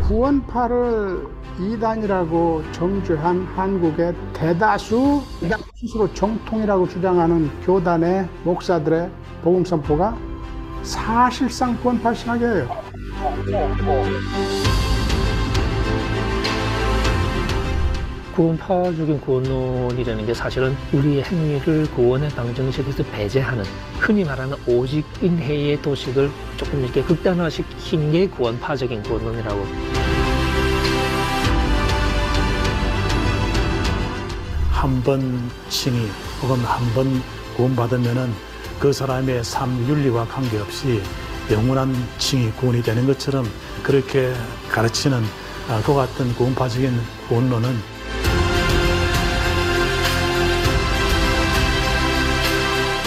구원파를 이단이라고 정죄한 한국의 대다수 스스로 정통이라고 주장하는 교단의 목사들의 복음 선포가 사실상 구원파 신학이에요. 구원파적인 구원론이라는 게 사실은 우리의 행위를 구원의 방정식에서 배제하는, 흔히 말하는 오직 은혜의 도식을 조금 이렇게 극단화시킨 게 구원파적인 구원론이라고. 한 번 칭의 혹은 한 번 구원받으면은 그 사람의 삶 윤리와 관계없이 영원한 칭의 구원이 되는 것처럼 그렇게 가르치는 그와 같은 구원파적인 구원론은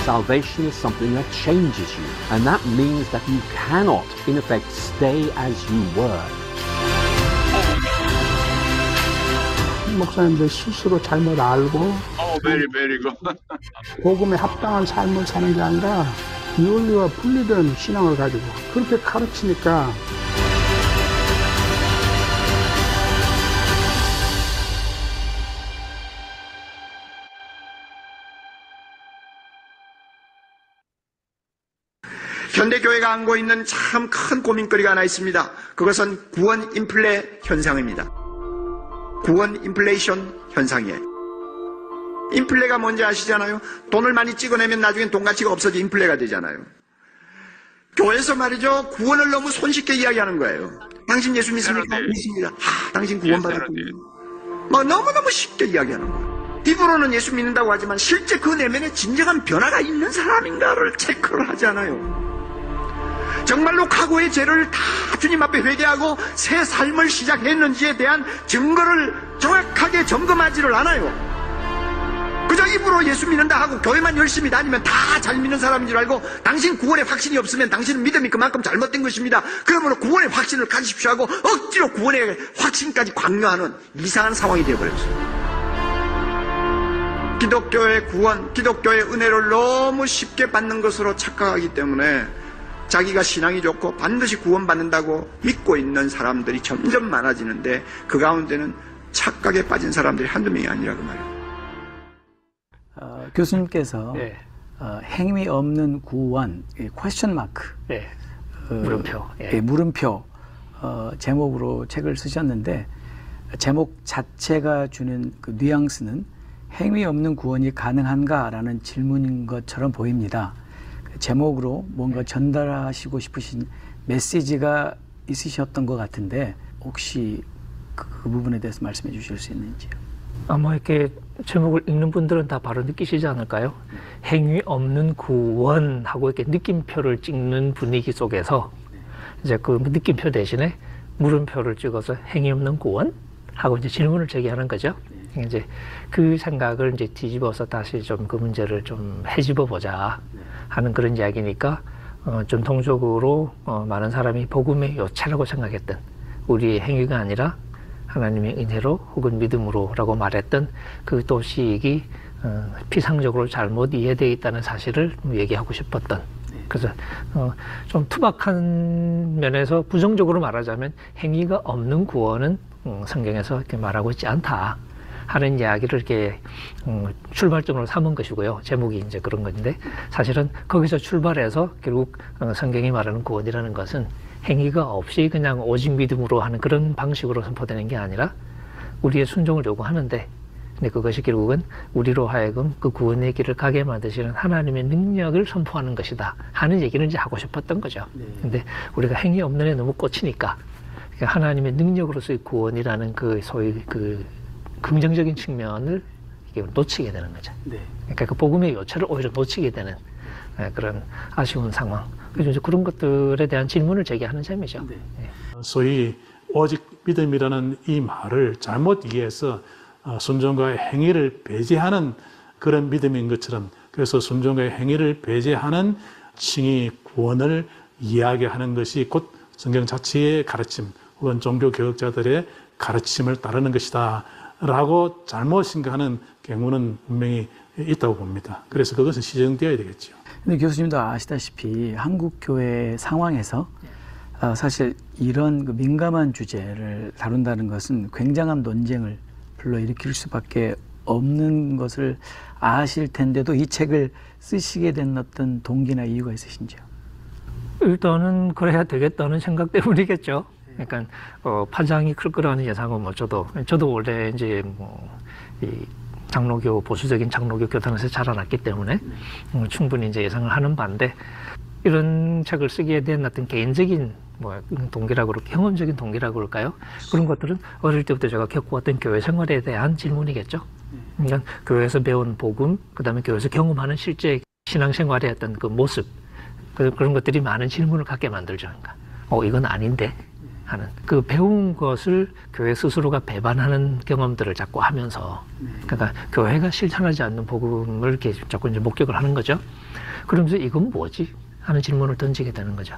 Salvation is something that changes you, and that means that you cannot, in effect, stay as you were. 목사님들 스스로 잘못 알고 very good. 복음에 합당한 삶을 사는 게 아니라 윤리와 분리된 신앙을 가지고 그렇게 가르치니까 현대교회가 안고 있는 참 큰 고민거리가 하나 있습니다. 그것은 구원 인플레 현상입니다. 구원 인플레이션 현상이에요. 인플레가 뭔지 아시잖아요? 돈을 많이 찍어내면 나중엔 돈 가치가 없어져 인플레가 되잖아요. 교회에서 말이죠, 구원을 너무 손쉽게 이야기하는 거예요. 당신 예수 믿습니까? 믿습니다. 당신 구원받았군요. 뭐 너무너무 쉽게 이야기하는 거예요. 입으로는 예수 믿는다고 하지만 실제 그 내면에 진정한 변화가 있는 사람인가를 체크를 하지 않아요. 정말로 과거의 죄를 다 주님 앞에 회개하고 새 삶을 시작했는지에 대한 증거를 정확하게 점검하지를 않아요. 그저 입으로 예수 믿는다 하고 교회만 열심히 다니면 다 잘 믿는 사람인 줄 알고 당신 구원의 확신이 없으면 당신은 믿음이 그만큼 잘못된 것입니다. 그러므로 구원의 확신을 가지십시오 하고 억지로 구원의 확신까지 강요하는 이상한 상황이 되어버렸어요. 기독교의 구원, 기독교의 은혜를 너무 쉽게 받는 것으로 착각하기 때문에 자기가 신앙이 좋고 반드시 구원받는다고 믿고 있는 사람들이 점점 많아지는데 그 가운데는 착각에 빠진 사람들이 한두 명이 아니라 그 말이에요. 교수님께서 네. 행위 없는 구원, 퀘스천 마크, 네. 물음표, 물음표 제목으로 책을 쓰셨는데 제목 자체가 주는 그 뉘앙스는 행위 없는 구원이 가능한가라는 질문인 것처럼 보입니다. 제목으로 뭔가 전달하시고 싶으신 메시지가 있으셨던 것 같은데 혹시 그 부분에 대해서 말씀해 주실 수 있는지요? 아마 이렇게 제목을 읽는 분들은 다 바로 느끼시지 않을까요? 행위 없는 구원하고 이렇게 느낌표를 찍는 분위기 속에서 이제 그 느낌표 대신에 물음표를 찍어서 행위 없는 구원? 하고 이제 질문을 제기하는 거죠. 이제 그 생각을 이제 뒤집어서 다시 좀 그 문제를 좀 헤집어 보자 하는 그런 이야기니까 전통적으로 많은 사람이 복음의 요체라고 생각했던 우리의 행위가 아니라 하나님의 은혜로 혹은 믿음으로라고 말했던 그 도식이 피상적으로 잘못 이해되어 있다는 사실을 얘기하고 싶었던. 그래서 좀 투박한 면에서 부정적으로 말하자면 행위가 없는 구원은 성경에서 이렇게 말하고 있지 않다 하는 이야기를 이렇게 출발점으로 삼은 것이고요. 제목이 이제 그런 건데 사실은 거기서 출발해서 결국 성경이 말하는 구원이라는 것은 행위가 없이 그냥 오직 믿음으로 하는 그런 방식으로 선포되는 게 아니라 우리의 순종을 요구하는데 근데 그것이 결국은 우리로 하여금 그 구원의 길을 가게 만드시는 하나님의 능력을 선포하는 것이다 하는 얘기를 이제 하고 싶었던 거죠. 근데 우리가 행위 없는 애 너무 꽂히니까 하나님의 능력으로서의 구원이라는 그 소위 그 긍정적인 측면을 이게 놓치게 되는 거죠. 그러니까 그 복음의 요체를 오히려 놓치게 되는 그런 아쉬운 상황. 그래서 이제 그런 것들에 대한 질문을 제기하는 셈이죠. 소위 오직 믿음이라는 이 말을 잘못 이해해서 순종과 행위를 배제하는 그런 믿음인 것처럼 그래서 순종과 행위를 배제하는 칭의 구원을 이야기하는 것이 곧 성경 자체의 가르침 혹은 종교 교육자들의 가르침을 따르는 것이다 라고 잘못 생각하는 경우는 분명히 있다고 봅니다. 그래서 그것은 시정되어야 되겠죠. 근데 교수님도 아시다시피 한국 교회 상황에서 사실 이런 그 민감한 주제를 다룬다는 것은 굉장한 논쟁을 불러일으킬 수밖에 없는 것을 아실 텐데도 이 책을 쓰시게 된 어떤 동기나 이유가 있으신지요? 일단은 그래야 되겠다는 생각 때문이겠죠. 그러니까 파장이 클 거라는 예상은 뭐 저도 원래 이제 이 장로교 보수적인 장로교 교단에서 자라났기 때문에 충분히 이제 예상을 하는 바인데, 이런 책을 쓰게 된 어떤 개인적인 동기라고 그럴까, 경험적인 동기라고 그럴까요? 그런 것들은 어릴 때부터 제가 겪어왔던 교회 생활에 대한 질문이겠죠. 그러니까 교회에서 배운 복음, 그다음에 교회에서 경험하는 실제 신앙생활의 어떤 그 모습, 그런 것들이 많은 질문을 갖게 만들죠. 그러니까 이건 아닌데 하는 그 배운 것을 교회 스스로가 배반하는 경험들을 자꾸 하면서, 그러니까 교회가 실천하지 않는 복음을 이렇게 자꾸 이제 목격을 하는 거죠. 그러면서 이건 뭐지 하는 질문을 던지게 되는 거죠.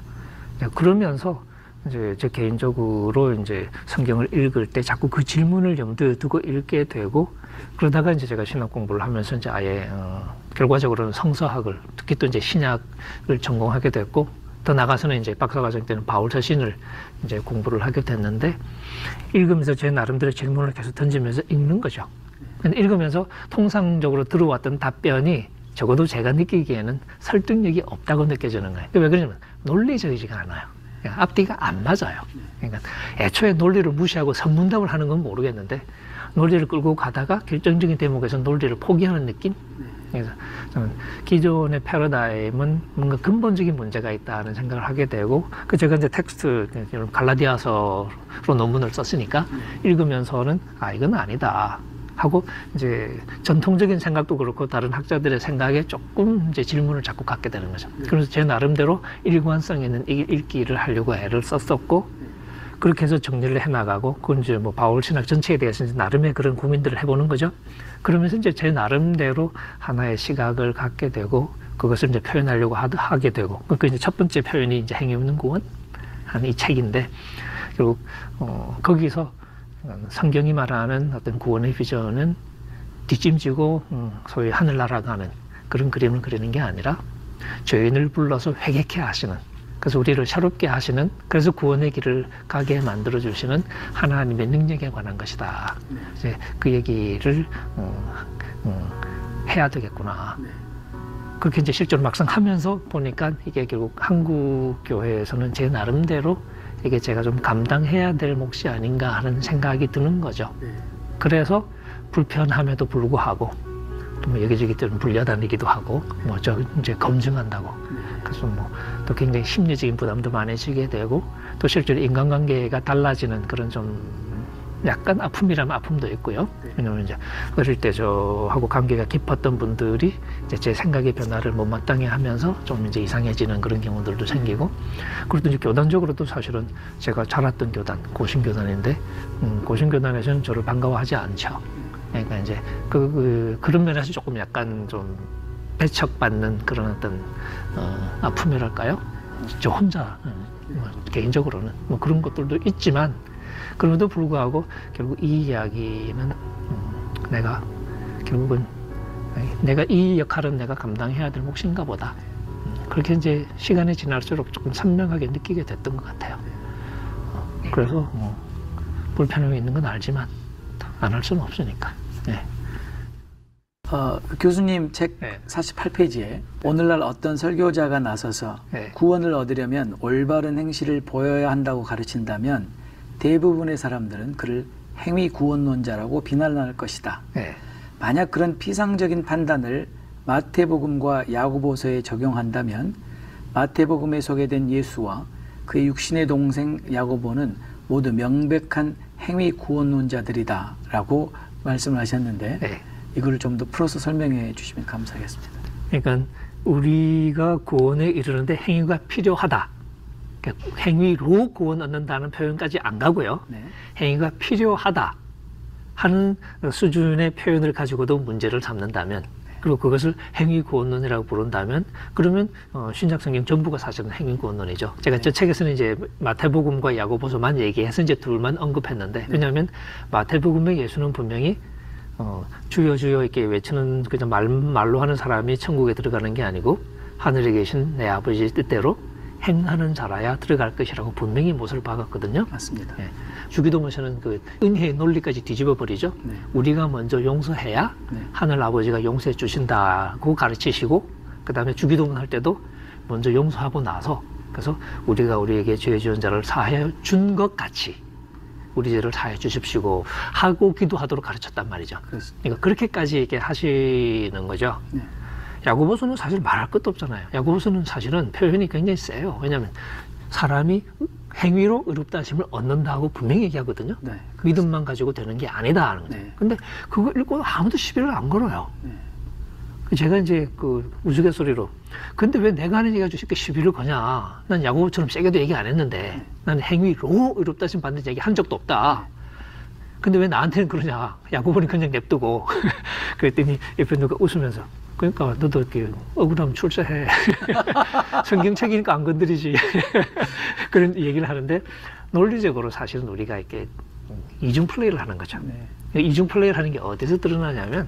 그러면서 이제 제 개인적으로 이제 성경을 읽을 때 자꾸 그 질문을 염두에 두고 읽게 되고, 그러다가 이제 제가 신학 공부를 하면서 이제 아예 결과적으로는 성서학을, 특히 또 이제 신약을 전공하게 됐고, 더 나가서는 이제 박사과정 때는 바울 서신을 이제 공부를 하게 됐는데, 읽으면서 제 나름대로 질문을 계속 던지면서 읽는 거죠. 근데 읽으면서 통상적으로 들어왔던 답변이 적어도 제가 느끼기에는 설득력이 없다고 느껴지는 거예요. 왜 그러냐면 논리적이지가 않아요. 앞뒤가 안 맞아요. 그러니까 애초에 논리를 무시하고 선문답을 하는 건 모르겠는데, 논리를 끌고 가다가 결정적인 대목에서 논리를 포기하는 느낌? 그래서 저는 기존의 패러다임은 뭔가 근본적인 문제가 있다는 생각을 하게 되고, 제가 이제 텍스트, 갈라디아서로 논문을 썼으니까 읽으면서는 이건 아니다 하고, 이제 전통적인 생각도 그렇고 다른 학자들의 생각에 조금 이제 질문을 자꾸 갖게 되는 거죠. 그래서 제 나름대로 일관성 있는 읽기를 하려고 애를 썼었고, 그렇게 해서 정리를 해나가고, 그건 이제 뭐 바울 신학 전체에 대해서 이제 나름의 그런 고민들을 해보는 거죠. 그러면서 이제 제 나름대로 하나의 시각을 갖게 되고, 그것을 이제 표현하려고 하게 되고, 그 이제 첫 번째 표현이 이제 행위 없는 구원 하는 이 책인데, 결국 거기서 성경이 말하는 어떤 구원의 비전은 뒷짐지고 소위 하늘나라 가는 그런 그림을 그리는 게 아니라, 죄인을 불러서 회개케 하시는, 그래서 우리를 새롭게 하시는, 그래서 구원의 길을 가게 만들어 주시는 하나님의 능력에 관한 것이다. 이제 그 얘기를 해야 되겠구나. 그렇게 이제 실제로 막상 하면서 보니까 이게 결국 한국 교회에서는 제 나름대로 이게 제가 좀 감당해야 될 몫이 아닌가 하는 생각이 드는 거죠. 그래서 불편함에도 불구하고 또 뭐 여기저기 좀 불려다니기도 하고, 뭐 저 이제 검증한다고. 그래서 뭐 또 굉장히 심리적인 부담도 많아지게 되고, 또 실제로 인간관계가 달라지는 그런 좀 약간 아픔이라면 아픔도 있고요. 왜냐면 이제 어릴 때 저하고 관계가 깊었던 분들이 이제 제 생각의 변화를 못마땅해 하면서 좀 이제 이상해지는 그런 경우들도 생기고, 그리고 이제 교단적으로도 사실은 제가 자랐던 교단, 고신교단인데, 고신교단에서는 저를 반가워하지 않죠. 그러니까 이제 그런 면에서 조금 약간 좀 배척받는 그런 어떤 아픔이랄까요? 저 혼자 개인적으로는 뭐 그런 것들도 있지만, 그럼에도 불구하고 결국 이 이야기는 결국은 내가 이 역할은 내가 감당해야 될 몫인가 보다. 그렇게 이제 시간이 지날수록 조금 선명하게 느끼게 됐던 것 같아요. 그래서 불편함이 있는 건 알지만 안 할 수는 없으니까. 네. 교수님 책 네. 48페이지에 오늘날 어떤 설교자가 나서서 네. 구원을 얻으려면 올바른 행실을 보여야 한다고 가르친다면 대부분의 사람들은 그를 행위 구원론자라고 비난할 것이다. 네. 만약 그런 피상적인 판단을 마태복음과 야고보서에 적용한다면 마태복음에 소개된 예수와 그의 육신의 동생 야고보는 모두 명백한 행위 구원론자들이다 라고 말씀을 하셨는데, 네. 이거를 좀 더 풀어서 설명해 주시면 감사하겠습니다. 그러니까 우리가 구원에 이르는데 행위가 필요하다. 그러니까 행위로 구원 얻는다는 표현까지 안 가고요. 네. 행위가 필요하다 하는 수준의 표현을 가지고도 문제를 삼는다면, 그리고 그것을 행위구원론이라고 부른다면, 그러면 신약성경 전부가 사실은 행위구원론이죠. 제가 저 책에서는 이제 마태복음과 야고보서만 얘기해서 이제 둘만 언급했는데, 왜냐하면 마태복음의 예수는 분명히 주여 주여 이렇게 외치는 그냥 말로 하는 사람이 천국에 들어가는 게 아니고, 하늘에 계신 내 아버지 뜻대로 행하는 자라야 들어갈 것이라고 분명히 못을 박았거든요. 맞습니다. 예. 주기도문서는 그 은혜의 논리까지 뒤집어 버리죠. 네. 우리가 먼저 용서해야 네. 하늘 아버지가 용서해 주신다고 가르치시고, 그 다음에 주기도문 할 때도 먼저 용서하고 나서, 그래서 우리가 우리에게 죄 지은 자를 사하여 준 것 같이 우리 죄를 사하여 주십시오 하고 기도하도록 가르쳤단 말이죠. 그렇습니다. 그러니까 그렇게까지 이렇게 하시는 거죠. 네. 야고보서는 사실 말할 것도 없잖아요. 야고보서는 사실은 표현이 굉장히 세요. 왜냐하면 사람이 행위로 의롭다 하심을 얻는다고 분명히 얘기하거든요. 네, 믿음만 가지고 되는 게 아니다 하는 거죠. 네. 근데 그거 읽고 아무도 시비를 안 걸어요. 네. 제가 이제 그 우스갯소리로, 근데 왜 내가 하는 얘기 가지고 쉽게 시비를 거냐? 난 야고보처럼 세게도 얘기 안 했는데 나는 행위로 의롭다 하심 받는 얘기 한 적도 없다. 근데 왜 나한테는 그러냐? 야고보는 그냥 냅두고. 그랬더니 옆에 누가 웃으면서, 그러니까 너도 이렇게 억울하면 출세해. 성경책이니까 안 건드리지. 그런 얘기를 하는데, 논리적으로 사실은 우리가 이렇게 이중 플레이를 하는 거죠. 네. 이중 플레이를 하는 게 어디서 드러나냐면,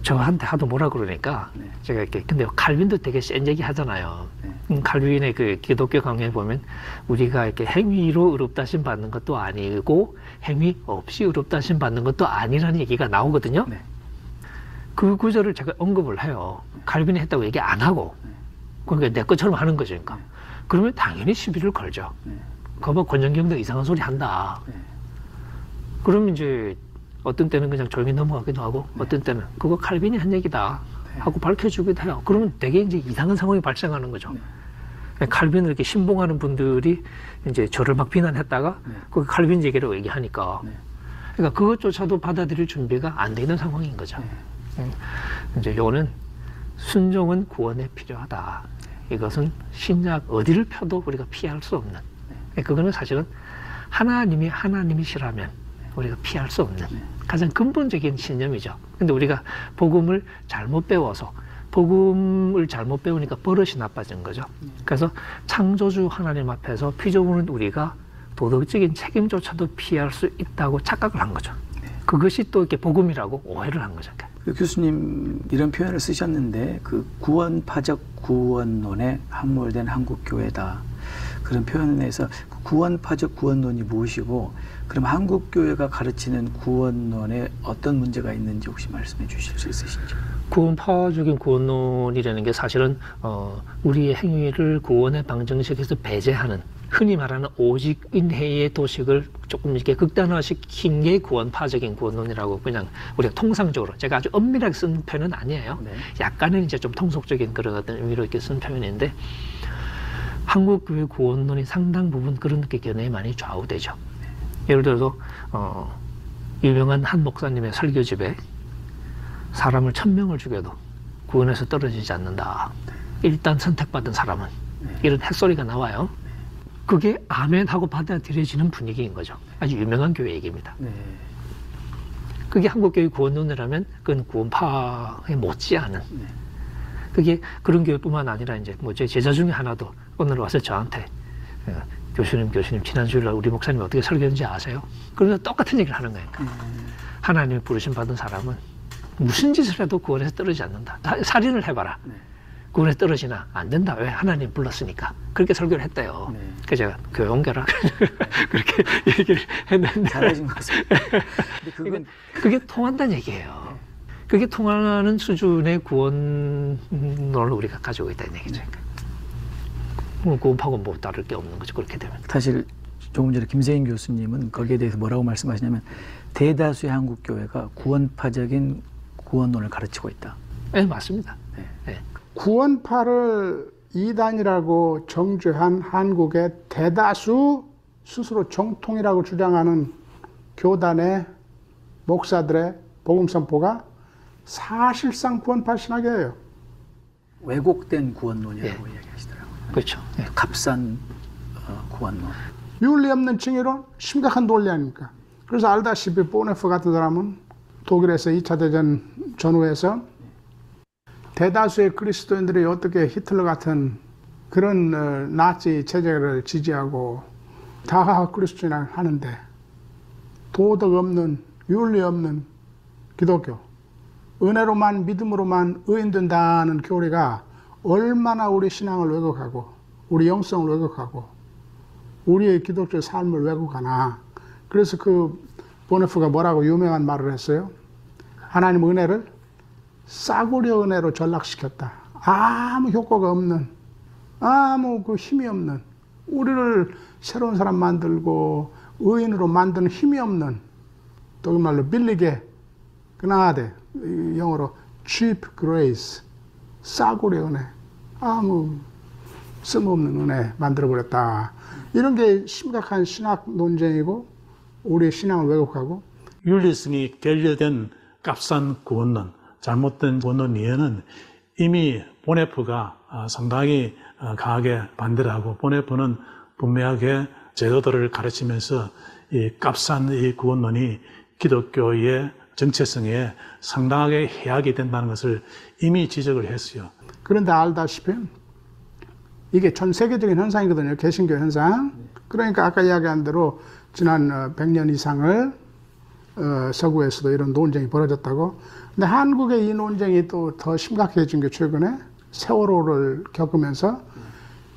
저한테 하도 뭐라 그러니까 네. 제가 이렇게, 근데 칼빈도 되게 센 얘기 하잖아요. 네. 칼빈의 그 기독교 강의에 보면 우리가 이렇게 행위로 의롭다 하심 받는 것도 아니고 행위 없이 의롭다 하심 받는 것도 아니라는 얘기가 나오거든요. 네. 그 구절을 제가 언급을 해요. 칼빈이 했다고 얘기 안 하고, 그러니까 내 것처럼 하는 거죠. 그러니까. 그러면 당연히 시비를 걸죠. 거봐, 권정경도 이상한 소리 한다. 그러면 이제 어떤 때는 그냥 조용히 넘어가기도 하고, 어떤 때는 그거 칼빈이 한 얘기다 하고 밝혀주기도 해요. 그러면 되게 이제 이상한 상황이 발생하는 거죠. 칼빈을 이렇게 신봉하는 분들이 이제 저를 막 비난했다가 그 칼빈 얘기를 얘기하니까, 그러니까 그것조차도 받아들일 준비가 안 되는 상황인 거죠. 이제 요거는 순종은 구원에 필요하다. 이것은 신약 어디를 펴도 우리가 피할 수 없는. 그거는 사실은 하나님이시라면 우리가 피할 수 없는 가장 근본적인 신념이죠. 근데 우리가 복음을 잘못 배워서, 복음을 잘못 배우니까 버릇이 나빠진 거죠. 그래서 창조주 하나님 앞에서 피조물은 우리가 도덕적인 책임조차도 피할 수 있다고 착각을 한 거죠. 그것이 또 이렇게 복음이라고 오해를 한 거죠. 그 교수님 이런 표현을 쓰셨는데, 그 구원파적 구원론에 함몰된 한국교회다, 그런 표현에서 구원파적 구원론이 무엇이고, 그럼 한국교회가 가르치는 구원론에 어떤 문제가 있는지 혹시 말씀해 주실 수 있으신지? 구원파적인 구원론이라는 게 사실은 우리의 행위를 구원의 방정식에서 배제하는, 흔히 말하는 오직 인해의 도식을 조금 이렇게 극단화시킨 게 구원파적인 구원론이라고 그냥 우리가 통상적으로, 제가 아주 엄밀하게 쓴 표현은 아니에요. 네. 약간은 이제 좀 통속적인 그런 어떤 의미로 이렇게 쓴 표현인데, 한국교회 구원론이 상당 부분 그런 견해에 많이 좌우되죠. 예를 들어서 유명한 한 목사님의 설교집에 사람을 1000명을 죽여도 구원에서 떨어지지 않는다. 일단 선택받은 사람은. 이런 햇소리가 나와요. 그게 아멘 하고 받아들여지는 분위기인 거죠. 아주 유명한 교회 얘기입니다. 네. 그게 한국교회 구원론이라면 그건 구원파에 못지않은. 그게 그런 교회뿐만 아니라 이제 뭐 제 제자 중에 하나도 오늘 와서 저한테 교수님 지난주에 우리 목사님 어떻게 설교했는지 아세요? 그러면서 똑같은 얘기를 하는 거예요. 하나님의 부르심 받은 사람은 무슨 짓을 해도 구원에서 떨어지지 않는다. 살인을 해봐라. 구원에서 떨어지나 안 된다. 왜? 하나님 불렀으니까. 그렇게 설교를 했대요. 그래서 제가 교회 옮겨라. 그렇게 얘기를 했는데. 잘하신 것 같습니다. 근데 그게 통한다는 얘기예요. 그게 통하는 수준의 구원론을 우리가 가지고 있다는 얘기죠. 구원파고 뭐 다를 게 없는 거죠. 그렇게 되면. 사실 조금 전에 김세인 교수님은 거기에 대해서 뭐라고 말씀하시냐면, 대다수의 한국 교회가 구원파적인 구원론을 가르치고 있다. 네, 맞습니다. 네. 네. 구원파를 이단이라고 정죄한 한국의 대다수 스스로 정통이라고 주장하는 교단의 목사들의 복음 선포가 사실상 구원파 신학이에요. 왜곡된 구원론이라고 이야기하시더라고요. 그렇죠. 네. 값싼 구원론. 윤리 없는 칭의론, 심각한 논리 아닙니까? 그래서 알다시피 보네프 같은 사람은 독일에서 2차 대전 전후에서 대다수의 그리스도인들이 어떻게 히틀러 같은 그런 나치 체제를 지지하고 다 그리스도인을 하는데, 도덕 없는, 윤리 없는 기독교, 은혜로만 믿음으로만 의인된다는 교리가 얼마나 우리 신앙을 왜곡하고 우리 영성을 왜곡하고 우리의 기독교 삶을 왜곡하나. 그래서 그 보네프가 뭐라고 유명한 말을 했어요? 하나님 은혜를 싸구려 은혜로 전락시켰다. 아무 효과가 없는, 아무 그 힘이 없는, 우리를 새로운 사람 만들고 의인으로 만드는 힘이 없는, 또 그 말로 빌리게 그나데, 영어로 cheap grace, 싸구려 은혜, 아무 쓸모없는 은혜 만들어버렸다. 이런 게 심각한 신학 논쟁이고 우리의 신앙을 왜곡하고. 윤리성이 결여된 값싼 구원론, 잘못된 구원론 이해는 이미 보네프가 상당히 강하게 반대를 하고, 보네프는 분명하게 제도들을 가르치면서 이 값싼 이 구원론이 기독교의 정체성에 상당하게 해악이 된다는 것을 이미 지적을 했어요. 그런데 알다시피 이게 전 세계적인 현상이거든요. 개신교 현상. 그러니까 아까 이야기한 대로 지난 100년 이상을 서구에서도 이런 논쟁이 벌어졌다고. 근데 한국의 이 논쟁이 또 더 심각해진 게 최근에 세월호를 겪으면서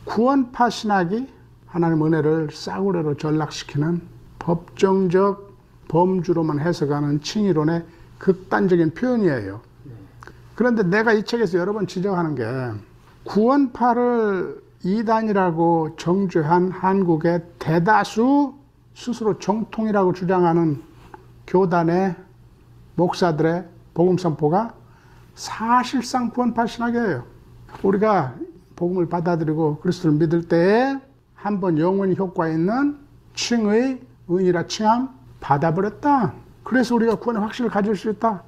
구원파 신학이 하나님 은혜를 싸구려로 전락시키는 법정적 범주로만 해석하는 칭의론의 극단적인 표현이에요. 그런데 내가 이 책에서 여러 번 지적하는 게 구원파를 이단이라고 정죄한 한국의 대다수 스스로 정통이라고 주장하는 교단의 목사들의 복음 선포가 사실상 구원파 신학이에요. 우리가 복음을 받아들이고 그리스도를 믿을 때에 한번 영원히 효과 있는 칭의, 의인이라 칭함 받아버렸다. 그래서 우리가 구원의 확신을 가질 수 있다.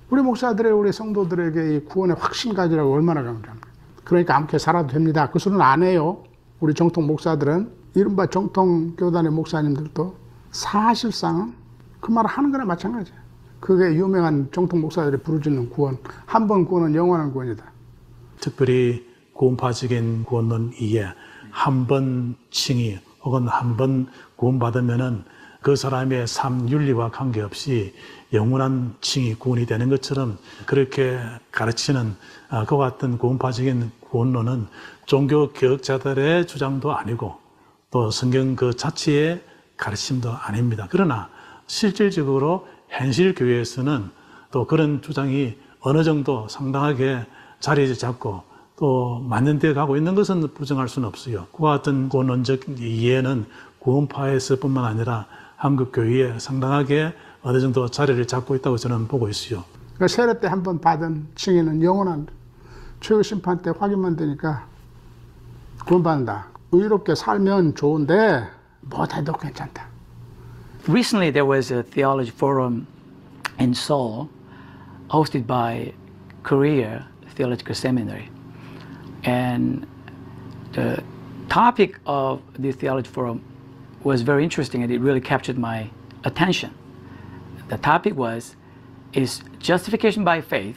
우리 목사들의, 우리 성도들에게 이 구원의 확신 가지라고 얼마나 강조합니까? 그러니까 아무렇게 살아도 됩니다. 그 소리는 안 해요. 우리 정통 목사들은, 이른바 정통 교단의 목사님들도 사실상은 그 말을 하는 거나 마찬가지예요. 그게 유명한 정통 목사들이 부르짖는 구원. 한 번 구원은 영원한 구원이다. 특별히 구원파적인 구원론 이해, 한 번 칭의 혹은 한 번 구원받으면은 그 사람의 삶 윤리와 관계없이 영원한 칭의 구원이 되는 것처럼 그렇게 가르치는 그와 같은 구원파적인 구원론은 종교 개혁자들의 주장도 아니고 또 성경 그 자체의 가르침도 아닙니다. 그러나 실질적으로 현실 교회에서는 또 그런 주장이 어느 정도 상당하게 자리를 잡고 또 만연되어 가고 있는 것은 부정할 수는 없어요. 그와 같은 구원론적 이해는 구원파에서뿐만 아니라 한국 교회에 상당하게 어느 정도 자리를 잡고 있다고 저는 보고 있어요. 그러니까 세례 때 한 번 받은 칭의는 영원한, 최후 심판 때 확인만 되니까 구원받는다. 의롭게 살면 좋은데 뭐 해도 괜찮다. Recently, there was a theology forum in Seoul hosted by Korea Theological Seminary. And the topic of the theology forum was very interesting and it really captured my attention. The topic was, is justification by faith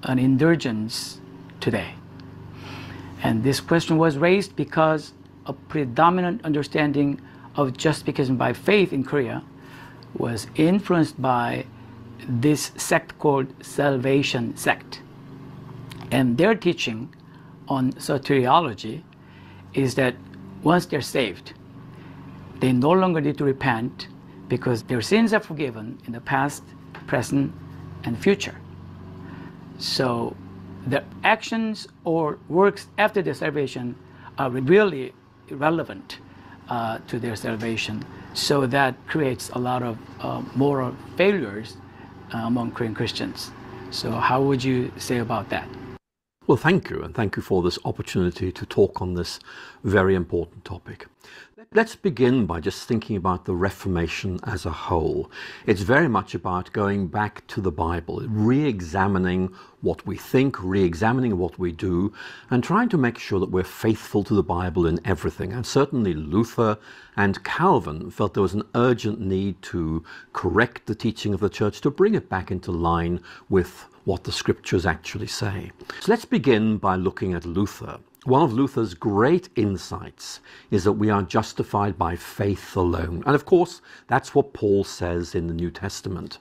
an indulgence today? And this question was raised because a predominant understanding of justification by faith in Korea was influenced by this sect called Salvation Sect. And their teaching on soteriology is that once they're saved, they no longer need to repent because their sins are forgiven in the past, present, and future. So the actions or works after their salvation are really irrelevant to their salvation. So that creates a lot of moral failures among Korean Christians. So how would you say about that? Well, thank you, and thank you for this opportunity to talk on this very important topic. Let's begin by just thinking about the Reformation as a whole. It's very much about going back to the Bible, re-examining what we think, re-examining what we do, and trying to make sure that we're faithful to the Bible in everything. And certainly Luther and Calvin felt there was an urgent need to correct the teaching of the church, to bring it back into line with what the scriptures actually say. So let's begin by looking at Luther. one of Luther's great insights is that we are justified by faith alone. And of course, that's what Paul says in the New Testament.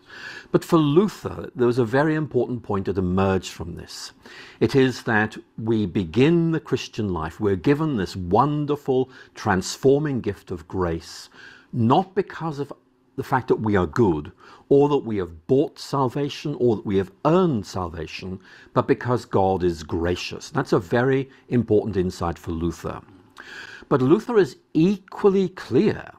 But for Luther, there was a very important point that emerged from this. It is that we begin the Christian life, we're given this wonderful, transforming gift of grace, not because of the fact that we are good, or that we have bought salvation, or that we have earned salvation, but because God is gracious. That's a very important insight for Luther. But Luther is equally clear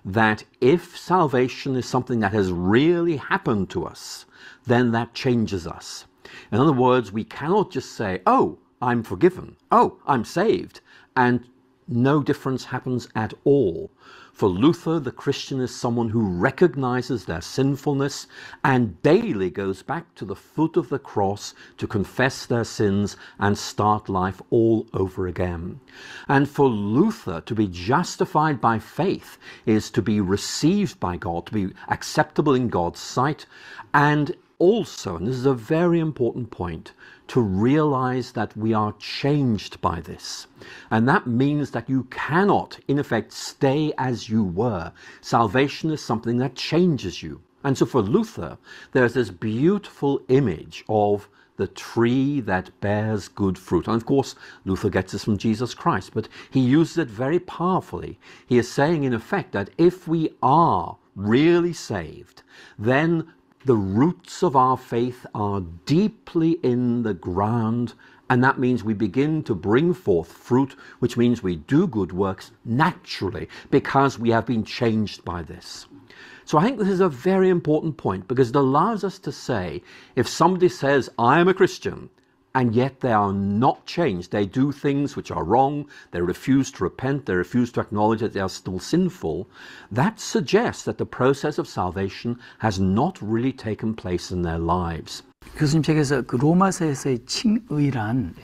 that if salvation is something that has really happened to us, then that changes us. In other words, we cannot just say, oh, I'm forgiven, oh, I'm saved, and no difference happens at all. For Luther, the Christian is someone who recognizes their sinfulness and daily goes back to the foot of the cross to confess their sins and start life all over again. And for Luther, to be justified by faith is to be received by God, to be acceptable in God's sight, and also, and this is a very important point, to realize that we are changed by this. And that means that you cannot, in effect, stay as you were. Salvation is something that changes you. And so for Luther, there's this beautiful image of the tree that bears good fruit. And of course, Luther gets this from Jesus Christ, but he uses it very powerfully. He is saying, in effect, that if we are really saved, then the roots of our faith are deeply in the ground, and that means we begin to bring forth fruit, which means we do good works naturally because we have been changed by this. So I think this is a very important point because it allows us to say, if somebody says, I am a Christian, and yet they are not changed, they do things which are wrong, they refuse to repent, they refuse to acknowledge that they are still sinful, that suggests that the process of salvation has not really taken place in their lives. 교수님 책에서 그 로마서에서의 칭의란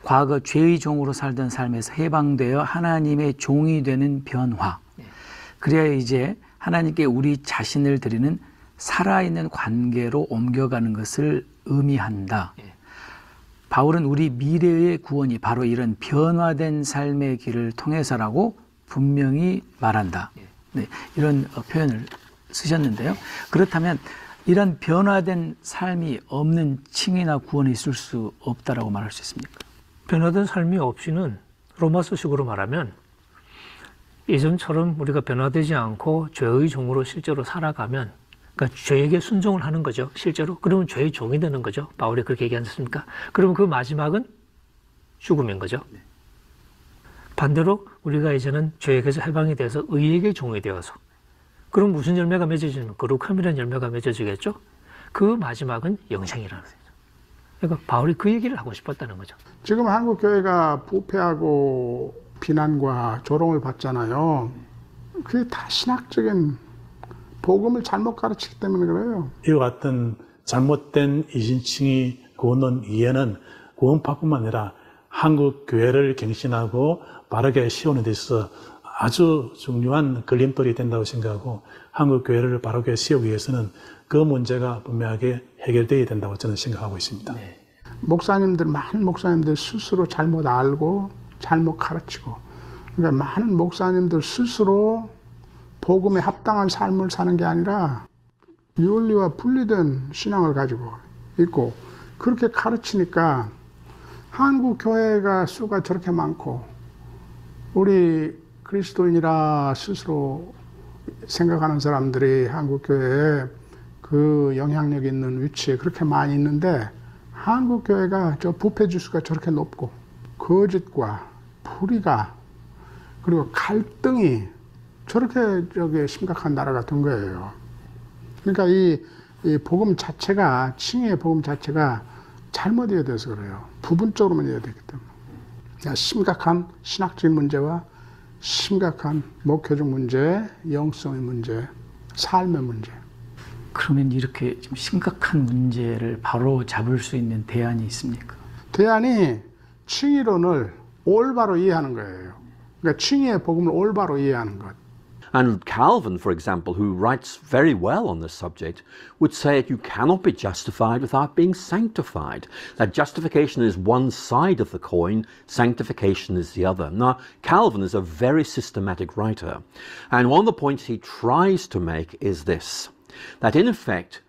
과거 죄의 종으로 살던 삶에서 해방되어 하나님의 종이 되는 변화. 그래야 이제 하나님께 우리 자신을 드리는 살아있는 관계로 옮겨가는 것을 의미한다. 바울은 우리 미래의 구원이 바로 이런 변화된 삶의 길을 통해서라고 분명히 말한다. 네, 이런 표현을 쓰셨는데요. 그렇다면 이런 변화된 삶이 없는 칭의나 구원이 있을 수 없다라고 말할 수 있습니까? 변화된 삶이 없이는 로마서식으로 말하면 예전처럼 우리가 변화되지 않고 죄의 종으로 실제로 살아가면, 그러니까 죄에게 순종을 하는 거죠, 실제로. 그러면 죄의 종이 되는 거죠. 바울이 그렇게 얘기하지 않습니까? 그러면 그 마지막은 죽음인 거죠. 반대로 우리가 이제는 죄에게서 해방이 돼서 의에게 종이 되어서, 그럼 무슨 열매가 맺어지면 거룩함이라는 열매가 맺어지겠죠. 그 마지막은 영생이라는 거죠. 그러니까 바울이 그 얘기를 하고 싶었다는 거죠. 지금 한국 교회가 부패하고 비난과 조롱을 받잖아요. 그게 다 신학적인 복음을 잘못 가르치기 때문에 그래요. 이와 같은 잘못된 이신칭의 구원론 이해는 구원파뿐만 아니라 한국 교회를 갱신하고 바르게 세우는 데 있어서 아주 중요한 걸림돌이 된다고 생각하고, 한국 교회를 바르게 세우기 위해서는 그 문제가 분명하게 해결되어야 된다고 저는 생각하고 있습니다. 네. 목사님들, 많은 목사님들 스스로 잘못 알고 잘못 가르치고, 그러니까 많은 목사님들 스스로 복음에 합당한 삶을 사는 게 아니라 윤리와 분리된 신앙을 가지고 있고, 그렇게 가르치니까 한국 교회가 수가 저렇게 많고, 우리 그리스도인이라 스스로 생각하는 사람들이 한국 교회에 그 영향력 있는 위치에 그렇게 많이 있는데, 한국 교회가 저 부패 지수가 저렇게 높고, 거짓과 불의가 그리고 갈등이 저렇게 심각한 나라가 된 거예요. 그러니까 이 복음 자체가, 칭의의 복음 자체가 잘못 이해돼서 그래요. 부분적으로만 이해되기 때문에. 심각한 신학적인 문제와 심각한 목회적 문제, 영성의 문제, 삶의 문제. 그러면 이렇게 좀 심각한 문제를 바로 잡을 수 있는 대안이 있습니까? 대안이 칭의론을 올바로 이해하는 거예요. 그러니까 칭의의 복음을 올바로 이해하는 것. And Calvin, for example, who writes very well on this subject, would say that you cannot be justified without being sanctified. That justification is one side of the coin, sanctification is the other. Now, Calvin is a very systematic writer, and one of the points he tries to make is this, that in effect,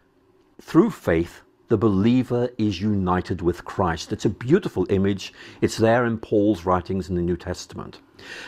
through faith, the believer is united with Christ. It's a beautiful image. It's there in Paul's writings in the New Testament.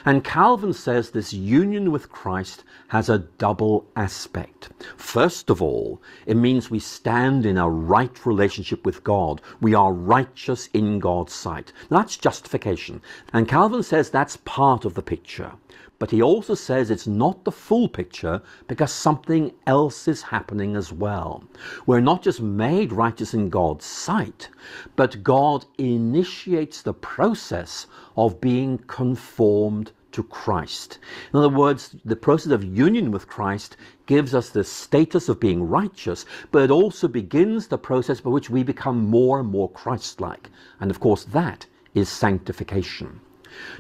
And Calvin says this union with Christ has a double aspect. First of all, it means we stand in a right relationship with God. We are righteous in God's sight. That's justification. And Calvin says that's part of the picture. But he also says it's not the full picture because something else is happening as well. We're not just made righteous in God's sight, but God initiates the process of being conformed to Christ. In other words, the process of union with Christ gives us the status of being righteous, but it also begins the process by which we become more and more Christ-like. And of course, that is sanctification.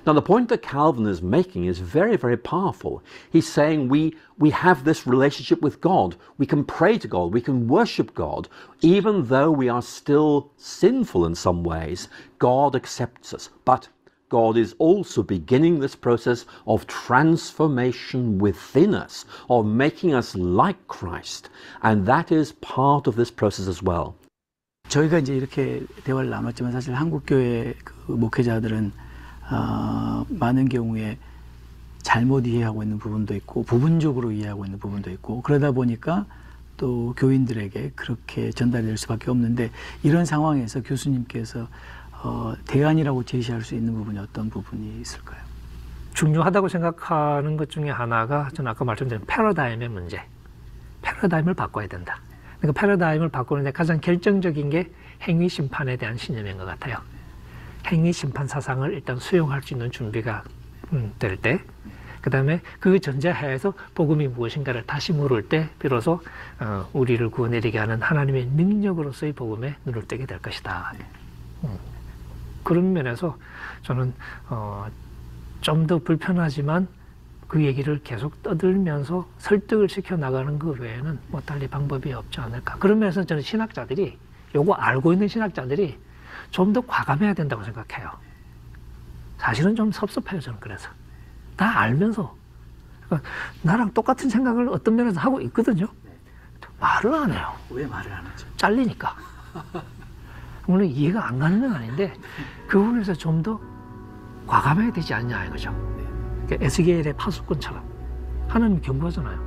Now, the point that Calvin is making is very, very powerful. He's saying we have this relationship with God. We can pray to God. We can worship God. Even though we are still sinful in some ways, God accepts us. But God is also beginning this process of transformation within us, of making us like Christ. And that is part of this process as well. 저희가 이제 이렇게 대화를 나눴지만 사실 한국교회 그 목회자들은 많은 경우에 잘못 이해하고 있는 부분도 있고 부분적으로 이해하고 있는 부분도 있고 그러다 보니까 또 교인들에게 그렇게 전달이 될 수밖에 없는데 이런 상황에서 교수님께서 대안이라고 제시할 수 있는 부분이 어떤 부분이 있을까요? 중요하다고 생각하는 것 중에 하나가 저는 아까 말씀드린 패러다임의 문제. 패러다임을 바꿔야 된다. 그러니까 패러다임을 바꾸는데 가장 결정적인 게 행위 심판에 대한 신념인 것 같아요. 행위 심판 사상을 일단 수용할 수 있는 준비가 될 때, 그 다음에 그 전제하에서 복음이 무엇인가를 다시 물을 때 비로소 우리를 구원해내게 하는 하나님의 능력으로서의 복음에 눈을 뜨게 될 것이다. 그런 면에서 저는 좀 더 불편하지만 그 얘기를 계속 떠들면서 설득을 시켜 나가는 것 외에는 뭐 달리 방법이 없지 않을까. 그런 면에서 저는 신학자들이, 요거 알고 있는 신학자들이 좀 더 과감해야 된다고 생각해요. 사실은 좀 섭섭해요, 저는. 그래서 다 알면서 그러니까 나랑 똑같은 생각을 어떤 면에서 하고 있거든요. 말을 안 해요. 왜 말을 안 하죠? 잘리니까. 물론 이해가 안 가는 건 아닌데 그 부분에서 좀 더 과감해야 되지 않냐 이거죠. 그러니까 에스겔의 파수꾼처럼 하나님 경고하잖아요.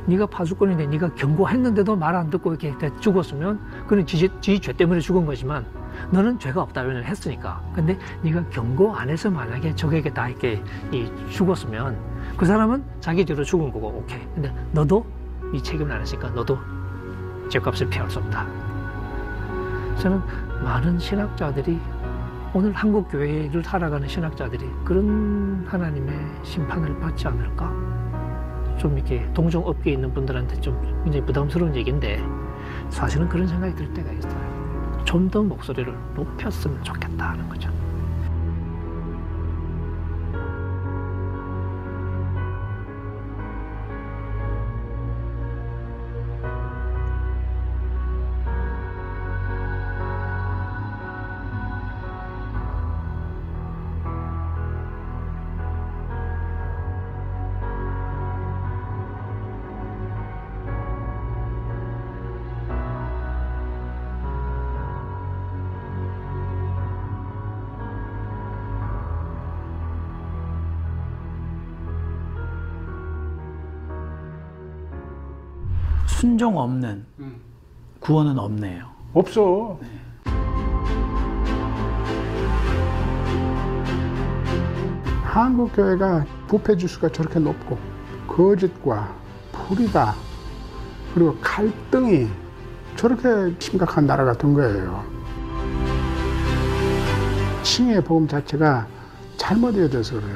네가 파수꾼인데 네가 경고했는데도 말 안 듣고 이렇게 죽었으면 그는 지 죄 때문에 죽은 거지만 너는 죄가 없다 왜냐면 했으니까. 근데 네가 경고 안 해서 만약에 적에게 다 이렇게 죽었으면 그 사람은 자기 죄로 죽은 거고 오케이. 근데 너도 네 책임을 안 했으니까 너도 죄값을 피할 수 없다. 저는 많은 신학자들이 오늘 한국 교회를 살아가는 신학자들이 그런 하나님의 심판을 받지 않을까? 좀 이렇게 동종업계에 있는 분들한테 좀 굉장히 부담스러운 얘기인데 사실은 그런 생각이 들 때가 있어요. 좀 더 목소리를 높였으면 좋겠다 하는 거죠. 순종 없는 구원은 없네요. 없어. 한국 교회가 부패 지수가 저렇게 높고 거짓과 불의가 그리고 갈등이 저렇게 심각한 나라가 된 거예요. 칭의의 복음 자체가 잘못 이어져서 그래요.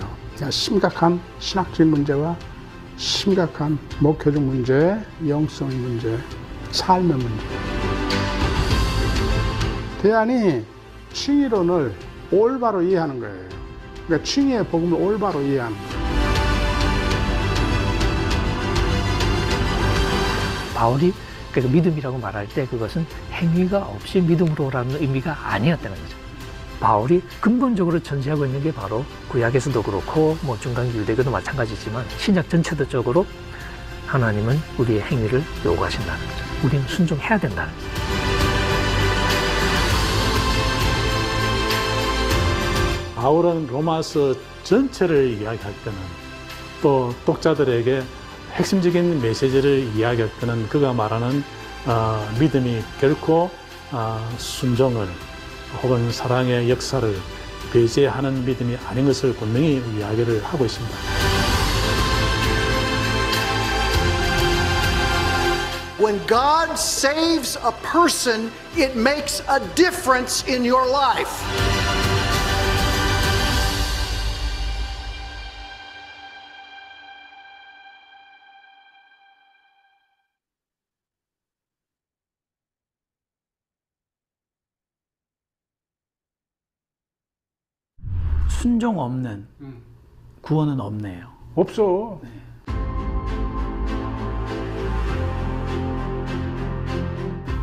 심각한 신학적인 문제와 심각한 목회적 문제, 영성의 문제, 삶의 문제. 대안이 칭의론을 올바로 이해하는 거예요. 그러니까 칭의의 복음을 올바로 이해하는 거예요. 바울이 그러니까 믿음이라고 말할 때 그것은 행위가 없이 믿음으로라는 의미가 아니었다는 거죠. 바울이 근본적으로 전제하고 있는 게 바로 구약에서도 그렇고 뭐 중간기 유대교도 마찬가지지만 신약 전체적으로 하나님은 우리의 행위를 요구하신다는 거죠. 우리는 순종해야 된다는 거죠. 바울은 로마서 전체를 이야기할 때는 또 독자들에게 핵심적인 메시지를 이야기할 때는 그가 말하는 믿음이 결코 순종을 혹은 사랑의 역사를 배제하는 믿음이 아닌 것을 분명히 이야기를 하고 있습니다. When God saves a person, it makes a difference in your life. 순종 없는 구원은 없네요. 없어.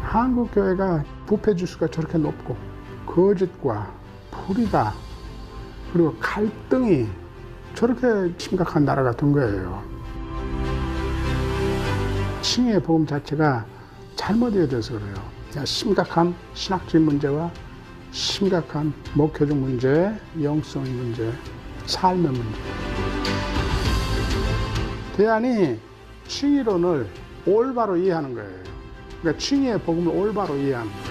한국 교회가 부패 지수가 저렇게 높고 거짓과 불의가 그리고 갈등이 저렇게 심각한 나라가 된 거예요. 칭의의 복음 자체가 잘못 이어져서 그래요. 심각한 신학적인 문제와 심각한 목회적 문제, 영성의 문제, 삶의 문제. 대안이 칭의론을 올바로 이해하는 거예요. 그러니까 칭의의 복음을 올바로 이해하는 거예요.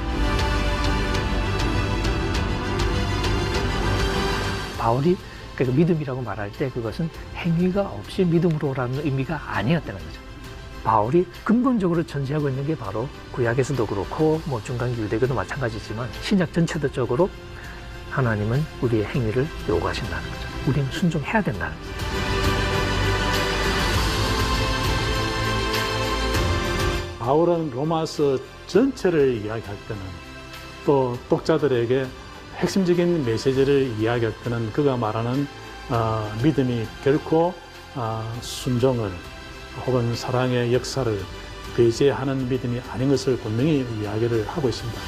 바울이 그러니까 믿음이라고 말할 때 그것은 행위가 없이 믿음으로라는 의미가 아니었다는 거죠. 바울이 근본적으로 전제하고 있는 게 바로 구약에서도 그렇고 뭐 중간기 유대교도 마찬가지지만 신약 전체적으로 하나님은 우리의 행위를 요구하신다는 거죠. 우리는 순종해야 된다는 거죠. 바울은 로마서 전체를 이야기할 때는 또 독자들에게 핵심적인 메시지를 이야기할 때는 그가 말하는 믿음이 결코 순종을 혹은 사랑의 역사를 배제하는 믿음이 아닌 것을 분명히 이야기를 하고 있습니다.